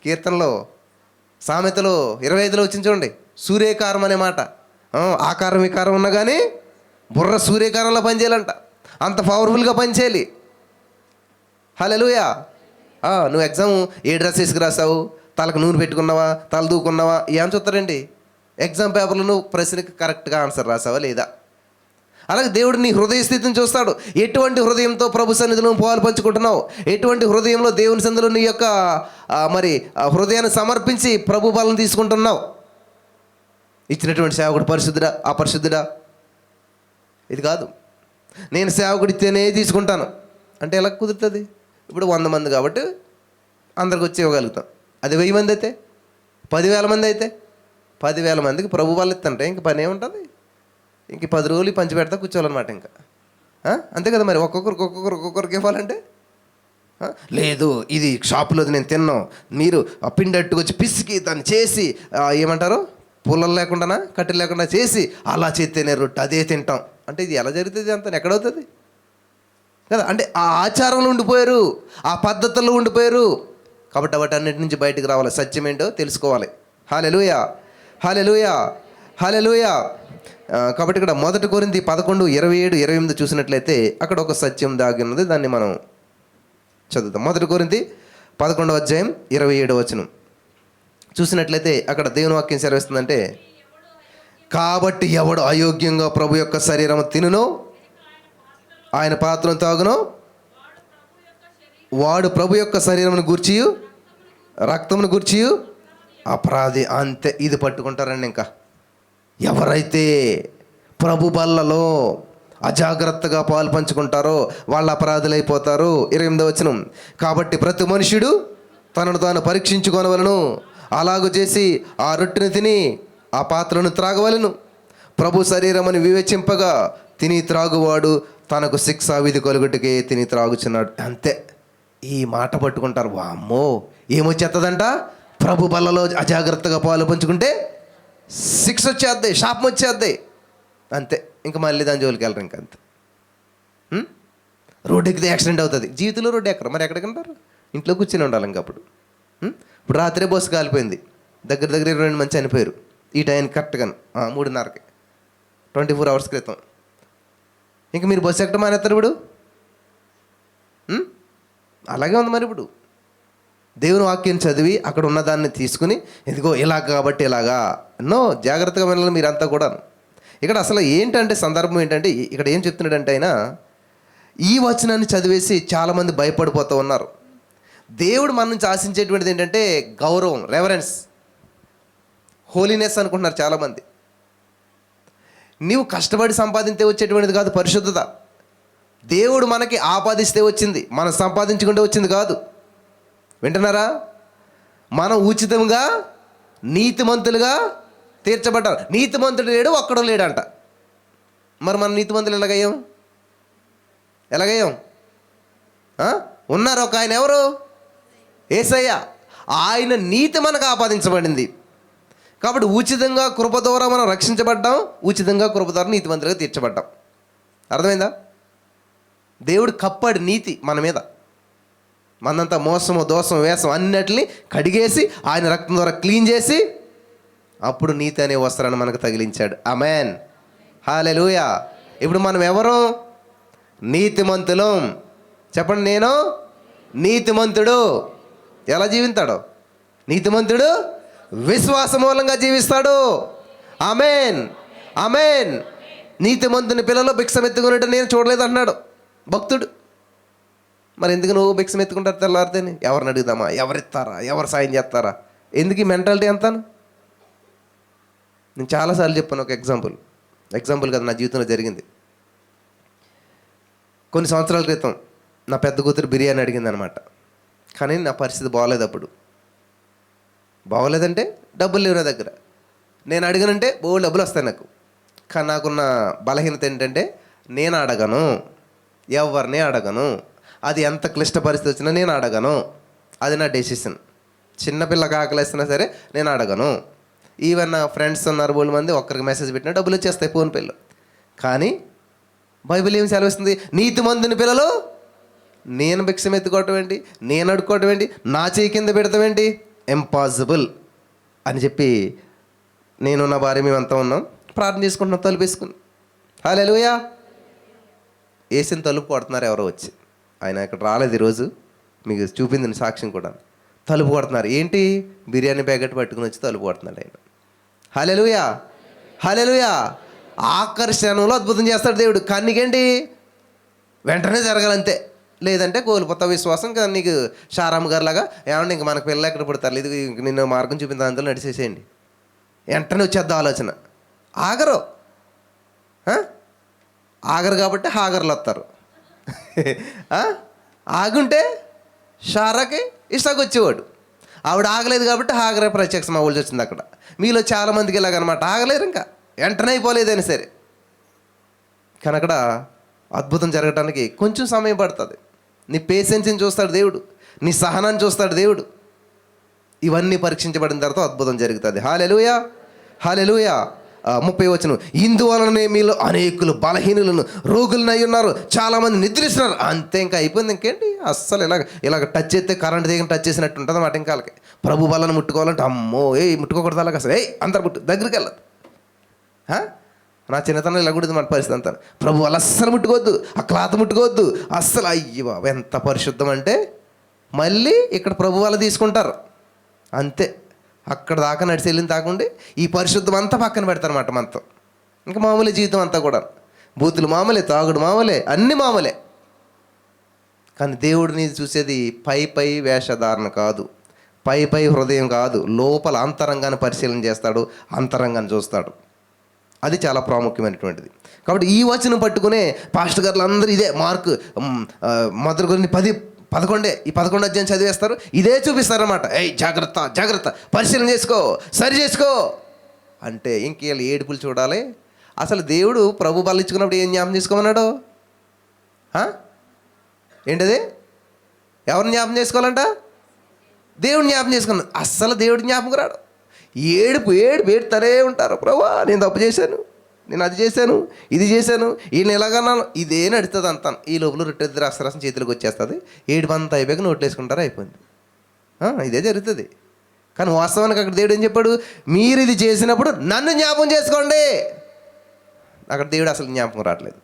కీర్తనలో సామెతలో 25లో వచ్చింది చూడండి, సూర్యకారం అనే మాట. ఆకారం వికారం ఉన్నా కానీ బుర్ర సూర్యకారంలో పనిచేయాలంట, అంత పవర్ఫుల్గా పనిచేయాలి. హల్లెలూయా. నువ్వు ఎగ్జామ్ ఏ డ్రెస్ వేసుకు రాసావు, తలకు నూనె పెట్టుకున్నావా, తల దూకున్నావా, ఏం చూస్తారండి? ఎగ్జామ్ పేపర్లో నువ్వు ప్రశ్నకి కరెక్ట్గా ఆన్సర్ రాసావా లేదా. అలాగే దేవుడు నీ హృదయ స్థితిని చూస్తాడు. ఎటువంటి హృదయంతో ప్రభు సన్నిధిలో పాలు పంచుకుంటున్నావు, ఎటువంటి హృదయంలో దేవుని సన్నిధిలో నీ యొక్క హృదయాన్ని సమర్పించి ప్రభు బలం తీసుకుంటున్నావు. ఇచ్చినటువంటి సేవకుడు పరిశుద్ధుడా అపరిశుద్ధుడా, ఇది కాదు. నేను సేవకుడితేనే తీసుకుంటాను అంటే ఎలా కుదురుతుంది? ఇప్పుడు 100 మంది కాబట్టి అందరికి వచ్చి ఇవ్వగలుగుతాం. అది 1000 మంది అయితే, 10,000 మంది అయితే, 10,000 మందికి ప్రభు వాళ్ళు ఇస్తుంటే ఇంక పని ఏముంటుంది? ఇంక 10 రోజులు పంచి పెడతా కూర్చోవాలన్నమాట ఇంకా. అంతే కదా మరి. ఒక్కొక్కరికి ఇవ్వాలంటే లేదు, ఇది షాపులోది నేను తిన్నాను, మీరు ఆ పిండి అట్టుకొచ్చి పిసికి దాన్ని చేసి ఏమంటారు, పుల్లలు లేకుండా కట్టెలు లేకుండా చేసి అలా చేస్తేనే రొట్టె అదే తింటాం అంటే ఇది ఎలా జరుగుతుంది? అంత ఎక్కడవుతుంది కదా. అంటే ఆ ఆచారంలో ఉండిపోయారు, ఆ పద్ధతుల్లో ఉండిపోయారు. కాబట్టి వాటన్నిటి నుంచి బయటకు రావాలి, సత్యం ఏంటో తెలుసుకోవాలి. హల్లెలూయా, హల్లెలూయా, హల్లెలూయా. కాబట్టి ఇక్కడ 1 కొరింథీ 11:27-28 చూసినట్లయితే అక్కడ ఒక సత్యం దాగి ఉన్నది, దాన్ని మనం చదువుతాం. 1 కొరింథీ 11:27 చూసినట్లయితే అక్కడ దేవుని వాక్యం సెలవిస్తుందంటే, కాబట్టి ఎవడు అయోగ్యంగా ప్రభు యొక్క శరీరం తినునో ఆయన పాత్రను తాగునో వాడు ప్రభు యొక్క శరీరమును గూర్చియు రక్తమును గూర్చియు అపరాధి. అంతే, ఇది పట్టుకుంటారండి. ఇంకా ఎవరైతే ప్రభు బల్లలో అజాగ్రత్తగా పాలు పంచుకుంటారో వాళ్ళు అపరాధులైపోతారు. 28 కాబట్టి ప్రతి మనుష్యుడు తనను తాను పరీక్షించుకొనవలెను, అలాగూ చేసి ఆ రొట్టెను తిని ఆ పాత్రను త్రాగవలెను. ప్రభు శరీరమని వివేచింపగా తిని త్రాగువాడు తనకు శిక్షా విధి కలుగుటకే తిని త్రాగుచున్నాడు. అంతే, ఈ మాట పట్టుకుంటారు. వామ్మో, ఏమొచ్చేస్తుందంట? ప్రభు బల్లలో అజాగ్రత్తగా పాలు పంచుకుంటే శిక్ష వచ్చేద్ది, శాపం వచ్చేద్ది. అంతే, ఇంకా మళ్ళీ దాని జోలికి వెళ్ళరు. ఇంక అంతే. రోడ్డు ఎక్కితే యాక్సిడెంట్ అవుతుంది. జీవితంలో రోడ్డు ఎక్కరు, మరి ఎక్కడికంటారు? ఇంట్లో కూర్చొని ఉండాలి ఇంకప్పుడు. ఇప్పుడు రాత్రే బస్సు కాలిపోయింది, దగ్గర దగ్గర 22 మంది చనిపోయారు ఈ టైం కరెక్ట్గా 3:30కి, 24 hours క్రితం. ఇంక మీరు బస్సు ఎక్కడం మానేస్తారు ఇప్పుడు? అలాగే ఉంది మరి. ఇప్పుడు దేవుని వాక్యం చదివి అక్కడ ఉన్నదాన్ని తీసుకుని ఇదిగో ఇలాగ కాబట్టి ఇలాగా ఎన్నో జాగ్రత్తగా వెళ్ళాలి మీరంతా కూడా. ఇక్కడ అసలు ఏంటంటే సందర్భం ఏంటంటే ఇక్కడ ఏం చెప్తున్నాడంటే ఆయన ఈ వచనాన్ని చదివేసి చాలామంది భయపడిపోతూ ఉన్నారు. దేవుడు మన నుంచి ఆశించేటువంటిది ఏంటంటే గౌరవం, రెవరెన్స్, హోలీనెస్ అనుకుంటున్నారు చాలామంది. నీవు కష్టపడి సంపాదించే వచ్చేటువంటిది కాదు పరిశుద్ధత. దేవుడు మనకి ఆపాదిస్తే వచ్చింది, మనం సంపాదించుకుంటే వచ్చింది కాదు. వింటున్నారా? మనం ఉచితంగా నీతిమంతులుగా తీర్చబడ్డారు. నీతిమంతుడు లేడు, ఒక్కడో లేడంట. మరి మనం నీతిమంతులు ఎలాగయ్యాం? ఉన్నారు ఒక ఆయన, ఎవరు? యేసయ్య. ఆయన నీతి మనకు ఆపాదించబడింది కాబట్టి ఉచితంగా కృప ద్వారా మనం రక్షించబడ్డాం, ఉచితంగా కృప ద్వారా నీతిమంతులుగా తీర్చబడ్డాం. అర్థమైందా? దేవుడు కప్పాడు నీతి మన మీద. మనంతా మోసము, దోషం, వేషం అన్నిటిని కడిగేసి ఆయన రక్తం ద్వారా క్లీన్ చేసి అప్పుడు నీతి అనే వస్త్రాన్ని మనకు తగిలించాడు. ఆమేన్, హల్లెలూయా. ఇప్పుడు మనం ఎవరు? నీతిమంతులం. చెప్పండి, నేను నీతిమంతుడు. ఎలా జీవిస్తాడు? నీతిమంతుడు విశ్వాస మూలంగా జీవిస్తాడు. ఆమేన్, ఆమేన్. నీతిమంతుని పిల్లలు భిక్షం ఎత్తుకున్నట్టు నేను చూడలేదు అన్నాడు భక్తుడు. మరి ఎందుకు నువ్వు భిక్షం ఎత్తుకుంటారు తెల్లారితేని? ఎవరిని అడుగుదామా, ఎవరిస్తారా, ఎవరు సాయం చేస్తారా? ఎందుకు ఈ మెంటాలిటీ అంతాను? నేను చాలాసార్లు చెప్పాను. ఒక ఎగ్జాంపుల్ కదా నా జీవితంలో జరిగింది. కొన్ని సంవత్సరాల క్రితం నా పెద్ద కూతురు బిర్యానీ అడిగింది అనమాట. కానీ నా పరిస్థితి బాగోలేదు. బాగోలేదంటే డబ్బులు లేవు నా దగ్గర. నేను అడిగానంటే బోల్డ్ డబ్బులు వస్తాయి నాకు. కానీ నాకున్న బలహీనత ఏంటంటే నేను అడగను, ఎవరిని అడగను. అది ఎంత క్లిష్ట పరిస్థితి వచ్చినా నేను అడగను. అది నా డెసిషన్. చిన్నపిల్లకి ఆకలిస్తున్నా సరే నేను అడగను. ఈవెన్ నా ఫ్రెండ్స్ ఉన్నారు బోల్డ్ మంది, ఒక్కరికి మెసేజ్ పెట్టినా డబ్బులు వచ్చేస్తాయి ఫోన్పేలో. కానీ బైబిల్ ఏం సెలవిస్తుంది? నీతిమంతుని పిల్లలు నేను భిక్షం ఎత్తుకోవటం ఏంటి, నేను అడుక్కోవటం ఏంటి, నా చేయి కింద పెడతాం ఏంటి, ఇంపాసిబుల్ అని చెప్పి నేను నా భార్య మేమంతా ఉన్నాం, ప్రార్థన చేసుకుంటున్నాం, తలుపు వేసుకుని. హల్లెలూయా. వేసిన తలుపు కొడుతున్నారు ఎవరో వచ్చి. ఆయన ఇక్కడ రాలేదు ఈరోజు, మీకు చూపింది సాక్ష్యం కూడా. తలుపు కొడుతున్నారు. ఏంటి? బిర్యానీ ప్యాకెట్ పట్టుకుని వచ్చి తలుపు కొడుతున్నాడు ఆయన. హల్లెలూయా, హల్లెలూయా. ఆకర్షణలో అద్భుతం చేస్తాడు దేవుడు. కానీ నీకేంటి? వెంటనే జరగాలంతే, లేదంటే కోల్పోతా విశ్వాసం. కానీ నీకు షారామ్ గారిలాగా ఏమంటే ఇంక మనకు పిల్లలు ఎక్కడ పుడతారు, ఇది నిన్ను మార్గం చూపిన దాంతో నడిచేసేయండి, వెంటనే వచ్చేద్దాం ఆలోచన. ఆగరు కాబట్టి హాగర్లు వస్తారు. ఆగుంటే షారాకి ఇసాకు వచ్చేవాడు. ఆవిడ ఆగలేదు కాబట్టి హాగరే ప్రత్యక్షం అవ్వాల్సి వచ్చింది అక్కడ. మీలో చాలామందికి ఇలాగనమాట, ఆగలేరు, ఇంకా వెంటనే అయిపోలేదని సరే. కానీ అక్కడ అద్భుతం జరగడానికి కొంచెం సమయం పడుతుంది. నీ పేషెన్స్ని చూస్తాడు దేవుడు, నీ సహనాన్ని చూస్తాడు దేవుడు. ఇవన్నీ పరీక్షించబడిన తర్వాత అద్భుతం జరుగుతుంది. హల్లెలూయా, హల్లెలూయా. 30వ వచనం, ఇందువలనే మీలో అనేకులు బలహీనులను రోగులను అయి ఉన్నారు, చాలామంది నిద్రిస్తున్నారు. అంతే, ఇంకా అయిపోయింది. ఇంకేంటి? అస్సలు ఇలాగ టచ్ చేస్తే కరెంట్ దగ్గర టచ్ చేసినట్టు ఉంటుంది అన్నమాట. ఇంకా వాళ్ళకి ప్రభు బలను ముట్టుకోవాలంటే అమ్మో ముట్టుకోకూడదు, అలాగ అసలు అందరు దగ్గరికి వెళ్ళదు. నా చిన్నతనంలో ఇలా కూడా మన పరిస్థితి అంతా. ప్రభు వాళ్ళు అస్సలు ముట్టుకోవద్దు, ఆ క్లాత్ ముట్టుకోవద్దు అస్సలు. అయ్యి బాబు ఎంత పరిశుద్ధం అంటే మళ్ళీ ఇక్కడ ప్రభు వాళ్ళు తీసుకుంటారు అంతే. అక్కడ దాకా నడిచి వెళ్ళిన తాకుండి ఈ పరిశుద్ధం అంతా పక్కన పెడతారన్నమాట మనతో. ఇంకా మామూలే జీవితం అంతా కూడా. బూతులు మామూలే, తాగుడు మామూలే, అన్నీ మామూలే. కానీ దేవుడిని చూసేది పై వేషధారణ కాదు, పై హృదయం కాదు, లోపల అంతరంగాన్ని పరిశీలన చేస్తాడు, అంతరంగాన్ని చూస్తాడు. అది చాలా ప్రాముఖ్యమైనటువంటిది. కాబట్టి ఈ వచనం పట్టుకునే పాస్టర్ గారులు అందరూ ఇదే మార్కు మొదటి గురించి 11 ఈ 11 అధ్యాయం చదివేస్తారు, ఇదే చూపిస్తారన్నమాట. జాగ్రత్త జాగ్రత్త, పరిశీలన చేసుకో, సరి చేసుకో అంటే ఇంక వీళ్ళు ఏడుపులు చూడాలి. అసలు దేవుడు ప్రభు బలు ఇచ్చుకున్నప్పుడు ఏం జ్ఞాపం చేసుకోమన్నాడు? ఏంటది? ఎవరిని జ్ఞాపం చేసుకోవాలంట? దేవుడిని జ్ఞాపం చేసుకున్నాడు. అస్సలు దేవుడి జ్ఞాపకం రాడు. ఏడుపుతారే ఉంటారు. ప్రభువా నేను తప్పు చేశాను, నేను అది చేశాను, ఇది చేశాను, ఈయన ఎలాగన్నాను, ఇదే నడుస్తుంది అంతా. ఈ లోపల రొట్టె రసరసం చేతులకు వచ్చేస్తుంది, ఏడుపంతా అయిపోయాక నోట్లు వేసుకుంటారు, అయిపోయింది. ఇదే జరుగుతుంది. కానీ వాస్తవానికి అక్కడ దేవుడు ఏం చెప్పాడు? మీరు ఇది చేసినప్పుడు నన్ను జ్ఞాపకం చేసుకోండి. అక్కడ దేవుడు అసలు జ్ఞాపకం రావట్లేదు.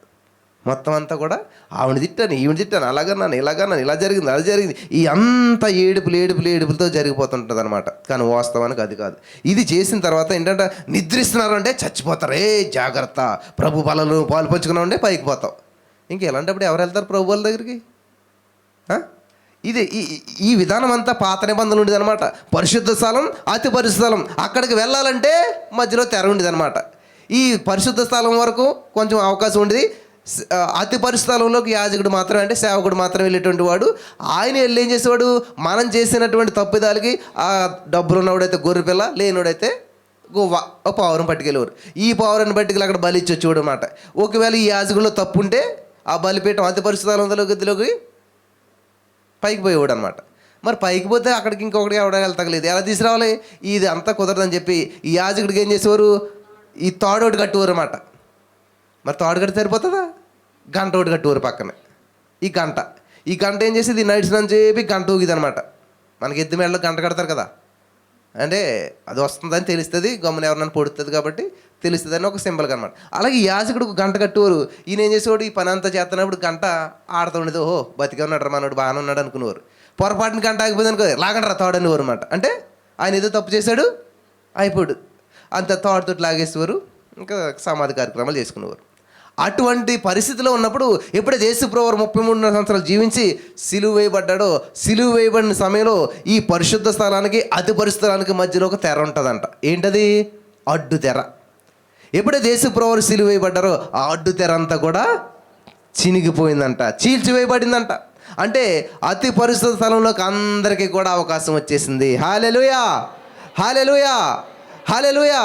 మొత్తం అంతా కూడా ఆవిడ తిట్టాను, ఈవిడ తిట్టాను, అలాగన్నాను, ఇలాగన్నాను, ఇలా జరిగింది, అది జరిగింది, ఈ అంత ఏడుపులతో జరిగిపోతుంటుంది అనమాట. కానీ వాస్తవానికి అది కాదు. ఇది చేసిన తర్వాత ఏంటంటే నిద్రిస్తున్నారు అంటే చచ్చిపోతారు. జాగ్రత్త, ప్రభు బలలో పాలు పంచుకున్నావు అంటే పైకి పోతావు. ఇంకెలాంటప్పుడు ఎవరు వెళ్తారు ప్రభు వాళ్ళ దగ్గరికి? ఇది ఈ విధానం అంతా పాత నిబంధనలు ఉండేది అనమాట. పరిశుద్ధ స్థలం, అతి పరిశుద్ధ స్థలం, అక్కడికి వెళ్ళాలంటే మధ్యలో తెర ఉండేది అనమాట. ఈ పరిశుద్ధ స్థలం వరకు కొంచెం అవకాశం ఉండేది. అతి పరిశుద్ధ స్థలంలోకి యాజకుడు మాత్రమే, అంటే సేవకుడు మాత్రమే వెళ్ళేటువంటి వాడు. ఆయన వెళ్ళి ఏం చేసేవాడు? మనం చేసినటువంటి తప్పిదాలకి ఆ డబ్బులు ఉన్నవాడైతే గొర్రె పిల్ల, లేనివాడైతే పావురం పట్టుకెళ్ళేవారు. ఈ పావురాన్ని పట్టుకెళ్ళి అక్కడ బలి ఇచ్చి వచ్చేవాడు అనమాట. ఒకవేళ ఈ యాజకుడిలో తప్పు ఉంటే ఆ బలిపీఠం అతి పరిశుద్ధ స్థలంలో గదిలోకి పైకి పోయేవాడు అనమాట. మరి పైకి పోతే అక్కడికి ఇంకొకటి ఎవడ తగలేదు, ఎలా తీసుకురావాలి? ఇది అంతా కుదరదని చెప్పి ఈ యాజకుడికి ఏం చేసేవారు? ఈ తాడోటి కట్టేవారు అన్నమాట. మరి తాడు కట్టి సరిపోతుందా? గంట ఒకటి కట్టేవారు పక్కనే. ఈ గంట ఏం చేసేది? నడిచినని చెప్పి గంట ఊగిది అనమాట. మనకి ఎద్దు మేడలో గంట కడతారు కదా, అంటే అది వస్తుందని తెలుస్తుంది, గమ్మున ఎవరినైనా పొడుతుంది కాబట్టి తెలుస్తుంది అని ఒక సింబల్ అనమాట. అలాగే యాజకుడు గంట కట్టేవారు. ఈయన ఏం చేసేవాడు? ఈ పని అంతా చేస్తున్నప్పుడు గంట ఆడుతూ ఉండేది. ఓహో బతికే ఉన్నాడు మనోడు, బాగానే ఉన్నాడు అనుకునేవారు. పొరపాటుని గంట ఆగిపోయింది అనుకో, లాగంటారా తాడు అనేవారు అనమాట. అంటే ఆయన ఏదో తప్పు చేశాడు, అయిపోయాడు, అంత తాడుతో లాగేసేవారు, ఇంకా సమాధి కార్యక్రమాలు చేసుకునేవారు. అటువంటి పరిస్థితిలో ఉన్నప్పుడు ఎప్పుడైతే యేసుప్రభువు 33 సంవత్సరాలు జీవించి సిలువ వేయబడ్డాడో, సిలువ వేయబడిన సమయంలో ఈ పరిశుద్ధ స్థలానికి అతి పరిశుద్ధ స్థలానికి మధ్యలో ఒక తెర ఉంటుందంట. ఏంటది? అడ్డు తెర. ఎప్పుడైతే యేసుప్రభువు సిలువ వేయబడ్డారో ఆ అడ్డు తెర అంతా కూడా చినిగిపోయిందంట, చీల్చివేయబడిందంట. అంటే అతి పరిశుద్ధ స్థలంలోకి అందరికీ కూడా అవకాశం వచ్చేసింది. హల్లెలూయా, హల్లెలూయా, హల్లెలూయా.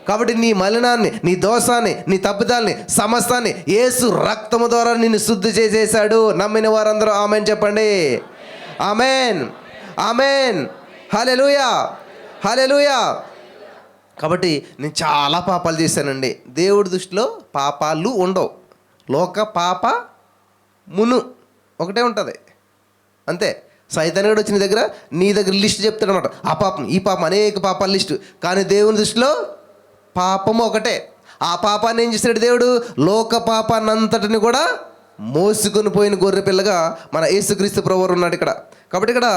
కాబట్టి నీ మలినాన్ని, నీ దోషాన్ని, నీ తప్పిదాల్ని, సమస్తాన్ని యేసు రక్తము ద్వారా నిన్ను శుద్ధి చేసేసాడు. నమ్మిన వారందరూ ఆమెన్ చెప్పండి. ఆమెన్, ఆమెన్, హల్లెలూయా, హల్లెలూయా. కాబట్టి నేను చాలా పాపాలు చేశానండి. దేవుడి దృష్టిలో పాపాలు ఉండవు. లోక పాప మును ఒకటే ఉంటుంది, అంతే. సైతానుడు వచ్చి నీ దగ్గర లిస్ట్ చెప్తాడు అనమాట. ఆ పాపం, ఈ పాపం, అనేక పాపాల లిస్టు. కానీ దేవుని దృష్టిలో పాపము ఒకటే. ఆ పాపాన్ని ఏం చేస్తాడు దేవుడు? లోక పాపాన్ని అంతటిని కూడా మోసుకొని పోయిన గొర్రె పిల్లగా మన యేసుక్రీస్తు ప్రభువు ఉన్నాడు ఇక్కడ. కాబట్టి ఇక్కడ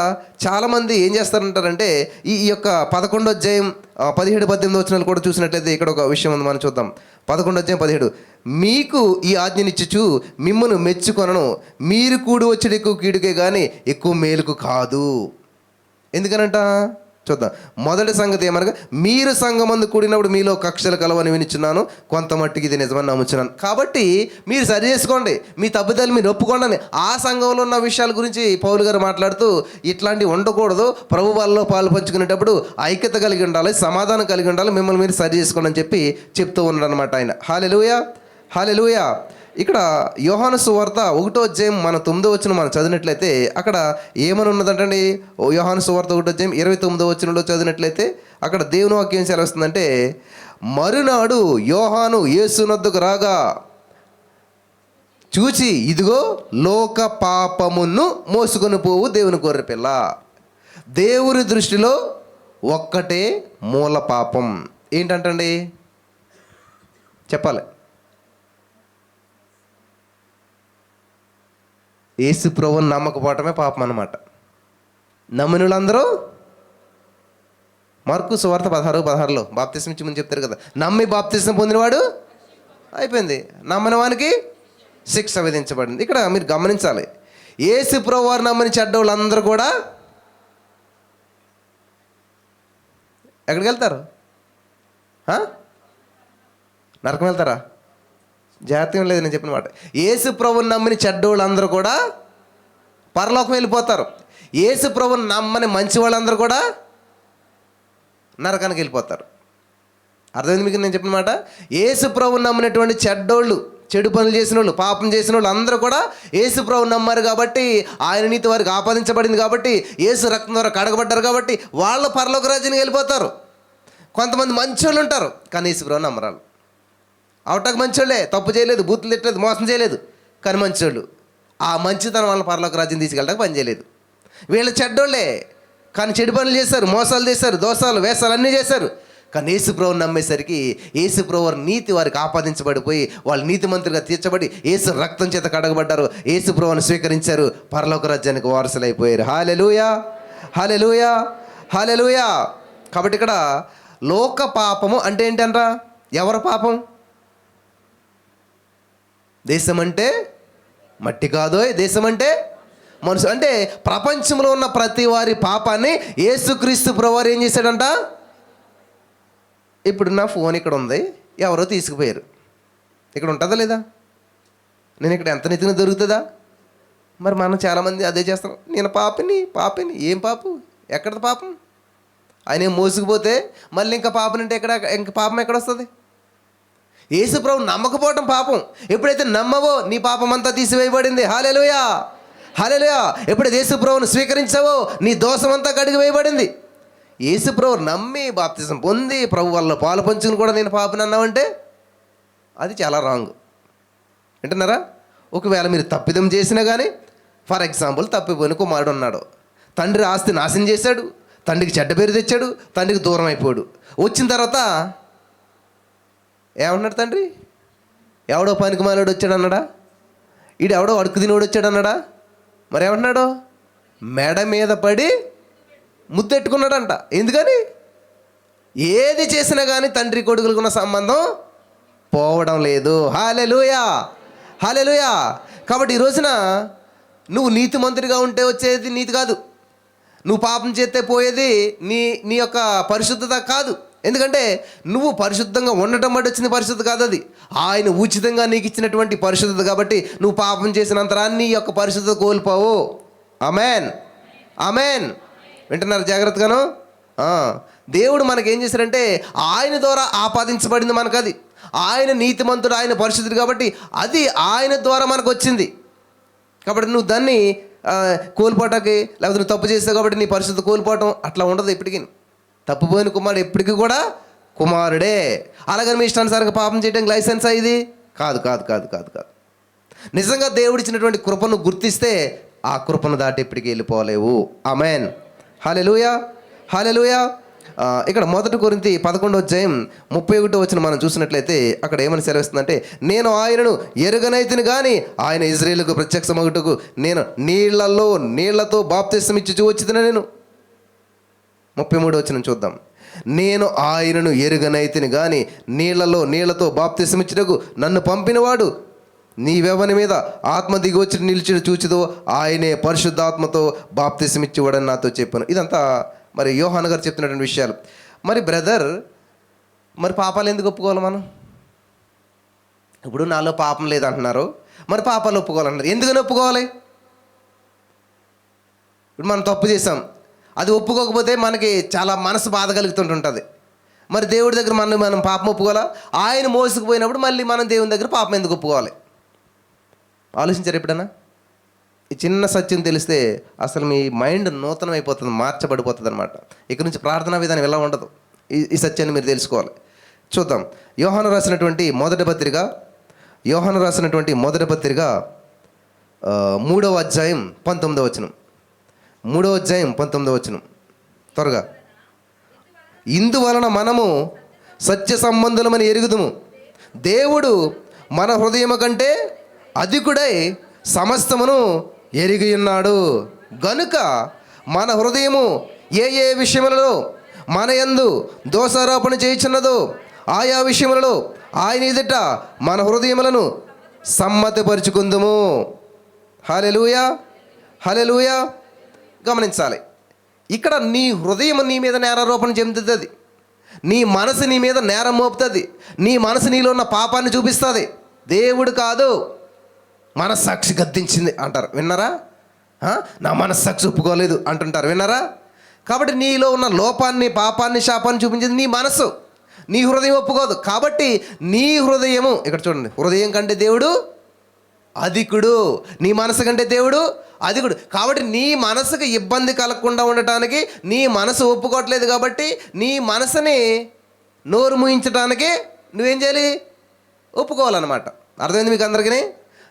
చాలామంది ఏం చేస్తారంటారంటే ఈ యొక్క 11వ అధ్యాయం 17-18 వచనాలు కూడా చూసినట్లయితే ఇక్కడ ఒక విషయం ఉంది, మనం చూద్దాం. 11వ అధ్యాయం 17. మీకు ఈ ఆజ్ఞనిచ్చుచు మిమ్మును మెచ్చుకొనను, మీరు కూడి వచ్చేది ఎక్కువ కీడుకే కానీ ఎక్కువ మేలుకు కాదు. ఎందుకనంట చూద్దాం. మొదటి సంగతి ఏమనగా, మీరు సంఘమందు కూడినప్పుడు మీలో కక్షలు కలవని వినిచున్నాను, కొంత మట్టికి ఇది నిజమని నమ్ముచున్నాను. కాబట్టి మీరు సరి చేసుకోండి, మీ తప్పిదాలు మీరు ఒప్పుకోండి అని ఆ సంఘంలో ఉన్న విషయాల గురించి పౌలు గారు మాట్లాడుతూ, ఇట్లాంటివి ఉండకూడదు, ప్రభు వాళ్ళలో పాలు పంచుకునేటప్పుడు ఐక్యత కలిగి ఉండాలి, సమాధానం కలిగి ఉండాలి, మిమ్మల్ని మీరు సరి చేసుకోండి అని చెప్పి చెప్తూ ఉన్నాడు అనమాట ఆయన. హల్లెలూయా, హల్లెలూయా. ఇక్కడ యోహాను సువార్త 1వ అధ్యాయం మన 9వ వచనం మనం చదివినట్లయితే అక్కడ ఏమని ఉన్నదంటండి? యోహాను సువార్త 1వ అధ్యాయం 29వ వచనంలో చదివినట్లయితే అక్కడ దేవుని వాక్యం సెలవుస్తుందంటే, మరునాడు యోహాను యేసునొద్దకు రాగా చూచి, ఇదిగో లోక పాపమును మోసుకొని పోవు దేవుని గొర్రెపిల్ల. దేవుని దృష్టిలో ఒక్కటే మూల పాపం. ఏంటంటండి? చెప్పాలి. యేసు ప్రభువుని నమ్మకపోవటమే పాపం అన్నమాట. నమ్మినులందరూ మార్కు సువార్త 16:16 బాప్తిసం ఇచ్చి ముందు చెప్తారు కదా, నమ్మి బాప్తిసం పొందినవాడు అయిపోయింది, నమ్మని వానికి శిక్ష విధించబడింది. ఇక్కడ మీరు గమనించాలి, యేసు ప్రభువు వారు నమ్మని చెడ్డోళ్ళందరూ కూడా ఎక్కడికి వెళ్తారు? నరకం వెళ్తారా? జాగ్రత్తగా లేదు నేను చెప్పిన మాట. యేసు ప్రభువుని నమ్మిన చెడ్డోళ్ళందరూ కూడా పరలోకం వెళ్ళిపోతారు. యేసు ప్రభువుని నమ్మని మంచి వాళ్ళందరూ కూడా నరకానికి వెళ్ళిపోతారు. అర్థమైంది మీకు నేను చెప్పిన మాట? యేసు ప్రభువుని నమ్మినటువంటి చెడ్డోళ్ళు, చెడు పనులు చేసిన వాళ్ళు, పాపం చేసిన వాళ్ళు అందరూ కూడా యేసు ప్రభువుని నమ్మారు కాబట్టి, ఆయన నీతి వారికి ఆపాదించబడింది కాబట్టి, యేసు రక్తం ద్వారా కడగబడ్డారు కాబట్టి వాళ్ళ పరలోక రాజ్యానికి వెళ్ళిపోతారు. కొంతమంది మంచి వాళ్ళు ఉంటారు కానీ యేసు ప్రభువుని నమ్మరాలు. అవటానికి మంచోళ్ళే, తప్పు చేయలేదు, బూతులు తిట్టలేదు, మోసం చేయలేదు, కానీ మంచోళ్ళు. ఆ మంచితనం వాళ్ళ పరలోక రాజ్యం తీసుకెళ్ళడానికి పని చేయలేదు. వీళ్ళు చెడ్డోళ్ళే, కానీ చెడు పనులు చేశారు, మోసాలు చేశారు, దోషాలు వేషాలు అన్నీ చేశారు. కానీ యేసుప్రభువుని నమ్మేసరికి యేసుప్రభు వారి నీతి వారికి ఆపాదించబడిపోయి వాళ్ళు నీతిమంతులుగా తీర్చబడి యేసు రక్తం చేత కడగబడ్డారు, యేసుప్రభువుని స్వీకరించారు, పరలోక రాజ్యానికి వారసులైపోయారు. హల్లెలూయా, హల్లెలూయా, హల్లెలూయా. కాబట్టి ఇక్కడ లోక పాపము అంటే ఏంటంటారా? ఎవరి పాపం? దేశం అంటే మట్టి కాదోయ్, దేశం అంటే మనుషులు. అంటే ప్రపంచంలో ఉన్న ప్రతి వారి పాపాన్ని యేసుక్రీస్తు ప్రభువారు ఏం చేశాడంట? ఇప్పుడు నా ఫోన్ ఇక్కడ ఉంది, ఎవరో తీసుకుపోయారు, ఇక్కడ ఉంటుందా లేదా? నేను ఇక్కడ ఎంత నెత్తిన దొరుకుతుందా? మరి మనం చాలామంది అదే చేస్తాం. నేను పాపిని. ఏం పాపం? ఎక్కడది పాపం? ఆయన ఏం మోసుకుపోతే మళ్ళీ ఇంకా పాపం అంటే ఇంకా పాపం ఎక్కడ వస్తుంది? యేసుప్రభు నమ్మకపోవటం పాపం. ఎప్పుడైతే నమ్మవో నీ పాపం అంతా తీసివేయబడింది. హల్లెలూయా, హల్లెలూయా. ఎప్పుడైతే యేసుప్రభువును స్వీకరించావో నీ దోషం అంతా కడిగి వేయబడింది. యేసుప్రభు నమ్మి బాప్తిజం పొంది ప్రభు వల్ల పాలు పంచుకుని కూడా నేను పాపని అన్నామంటే అది చాలా రాంగ్. వింటున్నారా? ఒకవేళ మీరు తప్పిదం చేసినా కానీ, ఫర్ ఎగ్జాంపుల్ తప్పిపోయిన కుమారుడు ఉన్నాడు, తండ్రి ఆస్తి నాశనం చేశాడు, తండ్రికి చెడ్డ పేరు తెచ్చాడు, తండ్రికి దూరం అయిపోయాడు. వచ్చిన తర్వాత ఏమన్నాడు తండ్రి? ఎవడో పనికి మాలోడు వచ్చాడు అన్నాడా? ఈడు ఎవడో అడుగు తినోడు వచ్చాడు అన్నాడా? మరి ఏమన్నాడు? మెడ మీద పడి ముద్దెట్టుకున్నాడంట. ఎందుకని? ఏది చేసినా కానీ తండ్రి కొడుకులకున్న సంబంధం పోవడం లేదు. హల్లెలూయా, హల్లెలూయా. కాబట్టి ఈ రోజున నువ్వు నీతిమంతుడిగా ఉంటే వచ్చేది నీతి కాదు, నువ్వు పాపం చేస్తే పోయేది నీ యొక్క పరిశుద్ధత కాదు. ఎందుకంటే నువ్వు పరిశుద్ధంగా ఉండటం బట్టి వచ్చింది పరిశుద్ధత కాదు, అది ఆయన ఉచితంగా నీకు ఇచ్చినటువంటి పరిశుద్ధత. కాబట్టి నువ్వు పాపం చేసినంతరాన్ని నీ యొక్క పరిశుద్ధత కోల్పోవు. ఆమేన్, ఆమేన్. వింటున్నారు జాగ్రత్తగాను? దేవుడు మనకేం చేశారంటే ఆయన ద్వారా ఆపాదించబడింది మనకు. అది ఆయన నీతిమంతుడు, ఆయన పరిశుద్ధుడు, కాబట్టి అది ఆయన ద్వారా మనకు వచ్చింది. కాబట్టి నువ్వు దాన్ని కోల్పోవటానికి, లేకపోతే నువ్వు తప్పు చేస్తావు కాబట్టి నీ పరిశుద్ధత కోల్పోవటం అట్లా ఉండదు. ఎప్పటికీ తప్పుపోయిన కుమారుడు ఎప్పటికీ కూడా కుమారుడే. అలాగని మీ ఇష్టానుసారంగా పాపం చేయడానికి లైసెన్స్ ఇది కాదు, కాదు, కాదు, కాదు, కాదు. నిజంగా దేవుడిచ్చినటువంటి కృపను గుర్తిస్తే ఆ కృపను దాటి ఎప్పటికీ వెళ్ళిపోలేవు. ఆమేన్, హల్లెలూయా, హల్లెలూయా. ఇక్కడ 1 కొరింథీ 11:31 మనం చూసినట్లయితే అక్కడ ఏమని సెలవిస్తుందంటే, నేను ఆయనను ఎరుగనైతిని కానీ ఆయన ఇజ్రాయేలుకు ప్రత్యక్షమగుటకు నేను నీళ్లతో బాప్తిసం ఇచ్చి వచ్చిన నేను. 33 చూద్దాం. నేను ఆయనను ఎరుగనైతిని కానీ నీళ్లతో బాప్తిసం ఇచ్చుటకు నన్ను పంపినవాడు నీవెవని మీద ఆత్మ దిగి వచ్చి నిలిచి చూచిదో ఆయనే పరిశుద్ధాత్మతో బాప్తిసం ఇచ్చేవాడని నాతో చెప్పాను. ఇదంతా మరి యోహాను గారు చెప్తున్నటువంటి విషయాలు. మరి బ్రదర్, మరి పాపాలు ఎందుకు ఒప్పుకోవాలి మనం? ఇప్పుడు నాలో పాపం లేదంటున్నారు, మరి పాపాలు ఒప్పుకోవాలన్నారు. ఎందుకని ఒప్పుకోవాలి? ఇప్పుడు మనం తప్పు చేసాం, అది ఒప్పుకోకపోతే మనకి చాలా మనసు బాధ కలుగుతుంటుంది. మరి దేవుడి దగ్గర మనం పాపం ఒప్పుకోవాలా? ఆయన మోసుకుపోయినప్పుడు మళ్ళీ మనం దేవుని దగ్గర పాపం ఎందుకు ఒప్పుకోవాలి? ఆలోచించారు ఎప్పుడన్నా? ఈ చిన్న సత్యం తెలిస్తే అసలు మీ మైండ్ నూతనం అయిపోతుంది, మార్చబడిపోతుంది అనమాట. ఇక్కడ నుంచి ప్రార్థనా విధానం ఎలా ఉండదు. ఈ సత్యాన్ని మీరు తెలుసుకోవాలి. చూద్దాం. యోహాను రాసినటువంటి మొదటి పత్రిక 3వ అధ్యాయం 19వ 3వ అధ్యాయం 19వ త్వరగా. ఇందువలన మనము సత్య సంబంధులమని ఎరుగుదుము, దేవుడు మన హృదయము కంటే అధికుడై సమస్తమును ఎరిగి ఉన్నాడు గనుక మన హృదయము ఏ విషయములలో మన యందు దోషారోపణ చేయుచున్నదో ఆయా విషయములలో ఆయన ఎదుట మన హృదయములను సమ్మతిపరుచుకుందుము. హల్లెలూయా, హల్లెలూయా. గమనించాలి, ఇక్కడ నీ హృదయం నీ మీద నేరారోపణ చెందుతుంది, నీ మనసు నీ మీద నేరం మోపుతుంది, నీ మనసు నీలో ఉన్న పాపాన్ని చూపిస్తుంది. దేవుడు కాదు. మనస్సాక్షి గద్దించింది అంటారు, విన్నారా? నా మనస్సాక్షి ఒప్పుకోలేదు అంటుంటారు, విన్నారా? కాబట్టి నీలో ఉన్న లోపాన్ని, పాపాన్ని, శాపాన్ని చూపించింది నీ మనసు, నీ హృదయం ఒప్పుకోదు. కాబట్టి నీ హృదయము, ఇక్కడ చూడండి, హృదయం కంటే దేవుడు అధికుడు, నీ మనసు కంటే దేవుడు అధికుడు. కాబట్టి నీ మనసుకు ఇబ్బంది కలగకుండా ఉండటానికి నీ మనసు ఒప్పుకోవట్లేదు. కాబట్టి నీ మనసుని నోరు మూయించడానికి నువ్వేం చేయాలి? ఒప్పుకోవాలన్నమాట. అర్థమైంది మీకు అందరికీ?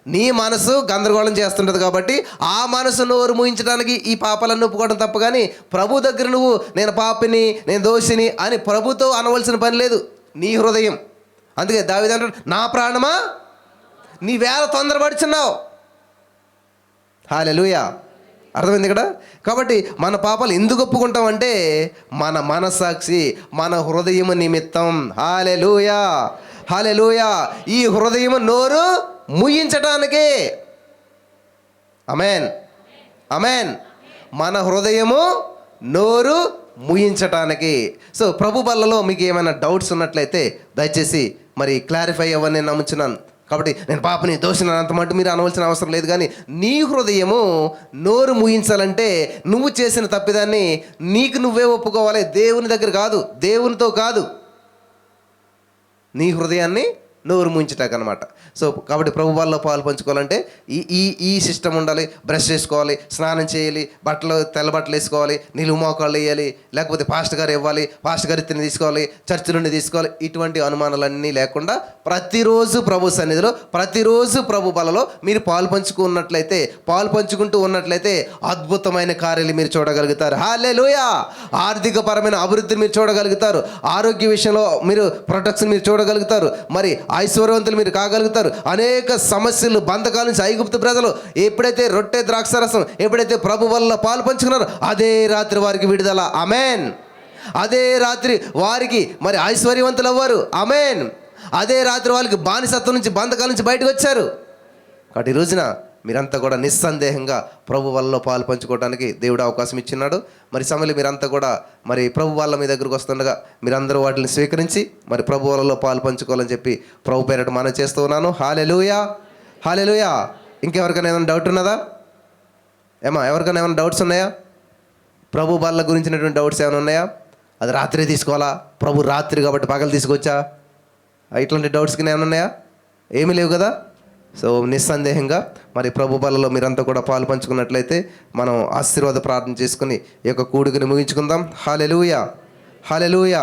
నీ మనసు గందరగోళం చేస్తుంటుంది కాబట్టి ఆ మనసు నోరు మూయించడానికి ఈ పాపాలన్నీ ఒప్పుకోవడం తప్ప. కానీ ప్రభు దగ్గర నువ్వు నేను పాపిని, నేను దోషిని అని ప్రభుతో అనవలసిన పని లేదు. నీ హృదయం. అందుకే దావీదు అంటాడు, నా ప్రాణమా నీ వేళ తొందరపడుచున్నావు. హల్లెలూయా. అర్థమైంది ఇక్కడ? కాబట్టి మన పాపాలు ఎందుకు ఒప్పుకుంటామంటే మన మనస్సాక్షి, మన హృదయము నిమిత్తం. హల్లెలూయా, హల్లెలూయా. ఈ హృదయము నోరు ముయించటానికే. ఆమేన్, ఆమేన్. మన హృదయము నోరు ముయించటానికి. సో ప్రభు బల్లలో మీకు ఏమైనా డౌట్స్ ఉన్నట్లయితే దయచేసి మరి క్లారిఫై అవ్వని నేను నమ్ముచున్నాను. కాబట్టి నేను పాపని దోషిని అంత మటు మీరు అనవలసిన అవసరం లేదు. కానీ నీ హృదయము నోరు ముయించాలంటే నువ్వు చేసిన తప్పిదాన్ని నీకు నువ్వే ఒప్పుకోవాలి. దేవుని దగ్గర కాదు, దేవునితో కాదు, నీ హృదయాన్ని నోరు ముంచుటాక అనమాట. సో కాబట్టి ప్రభు వాళ్ళలో పాలు పంచుకోవాలంటే ఈ సిస్టమ్ ఉండాలి. బ్రష్ చేసుకోవాలి, స్నానం చేయాలి, తెల్ల బట్టలు వేసుకోవాలి, నిలువు మోకాళ్ళు వేయాలి, లేకపోతే పాస్టర్ గారు ఇవ్వాలి, పాస్టర్ గారు ఇతని తీసుకోవాలి, చర్చి నుండి తీసుకోవాలి. ఇటువంటి అనుమానాలన్నీ లేకుండా ప్రతిరోజు ప్రభు సన్నిధిలో, ప్రతిరోజు ప్రభు బలలో మీరు పాలు పంచుకుంటూ ఉన్నట్లయితే అద్భుతమైన కార్యాలు మీరు చూడగలుగుతారు. హల్లెలూయా. ఆర్థిక పరమైన అభివృద్ధిని మీరు చూడగలుగుతారు. ఆరోగ్య విషయంలో మీరు ప్రొటెక్షన్ మీరు చూడగలుగుతారు. మరి ఐశ్వర్యవంతులు మీరు కాగలుగుతారు. అనేక సమస్యలు, బంధకాల నుంచి ఐగుప్తు ప్రజలు ఎప్పుడైతే రొట్టె ద్రాక్షారసం ఎప్పుడైతే ప్రభు వల్ల పాలు పంచుకున్నారో అదే రాత్రి వారికి విడుదల. ఆమేన్. అదే రాత్రి వారికి మరి ఐశ్వర్యవంతులు అవ్వారు. ఆమేన్. అదే రాత్రి వాళ్ళకి బానిసత్వం నుంచి, బంధకాల నుంచి బయటకు వచ్చారు. కాబట్టి ఈ రోజున మీరంతా కూడా నిస్సందేహంగా ప్రభు వల్ల పాలు పంచుకోవడానికి దేవుడు అవకాశం ఇచ్చినాడు. మరి సమయంలో మీరంతా కూడా మరి ప్రభు వాళ్ళ మీ దగ్గరకు వస్తుండగా మీరందరూ వాటిని స్వీకరించి మరి ప్రభు వాళ్ళలో పాలు పంచుకోవాలని చెప్పి ప్రభు పేరట మనం చేస్తూ ఉన్నాను. హల్లెలూయా, హల్లెలూయా. ఇంకెవరికైనా ఏమైనా డౌట్ ఉన్నదా? ఎవరికైనా ఏమైనా డౌట్స్ ఉన్నాయా? ప్రభు వాళ్ళ గురించినటువంటి డౌట్స్ ఏమైనా ఉన్నాయా? అది రాత్రి తీసుకోవాలా, ప్రభు రాత్రి కాబట్టి పగలు తీసుకొచ్చా, ఇట్లాంటి డౌట్స్కి ఏమైనా ఉన్నాయా? ఏమీ లేవు కదా. సో నిస్సందేహంగా మరి ప్రభు బలలో మీరంతా కూడా పాలు పంచుకున్నట్లయితే మనం ఆశీర్వాద ప్రార్థన చేసుకుని ఈ యొక్క కూడికని ముగించుకుందాం. Hallelujah, hallelujah.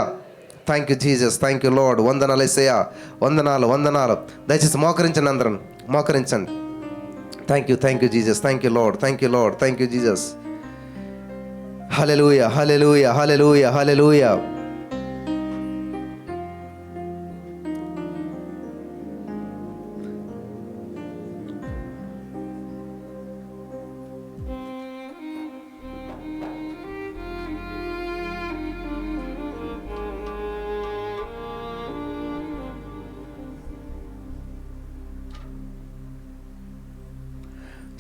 Thank you Jesus, thank you Lord. వందనాలు యేసయ్యా, వందనాలు, వందనాలు. దయచేసి మోకరించండి, అందరం మోకరించండి. Thank you Jesus, thank you Lord, thank you Lord, thank you Jesus. Hallelujah, hallelujah, hallelujah, hallelujah.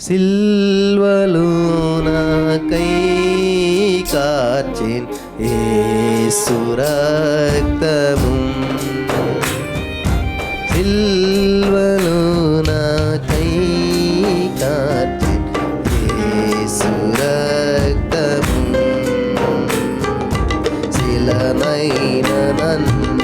సిల్వలో నాకై కార్చెన్ యేసు రక్తము, సిల్వలో నాకై కార్చెన్ యేసు రక్తము, శిలమైన నన్ను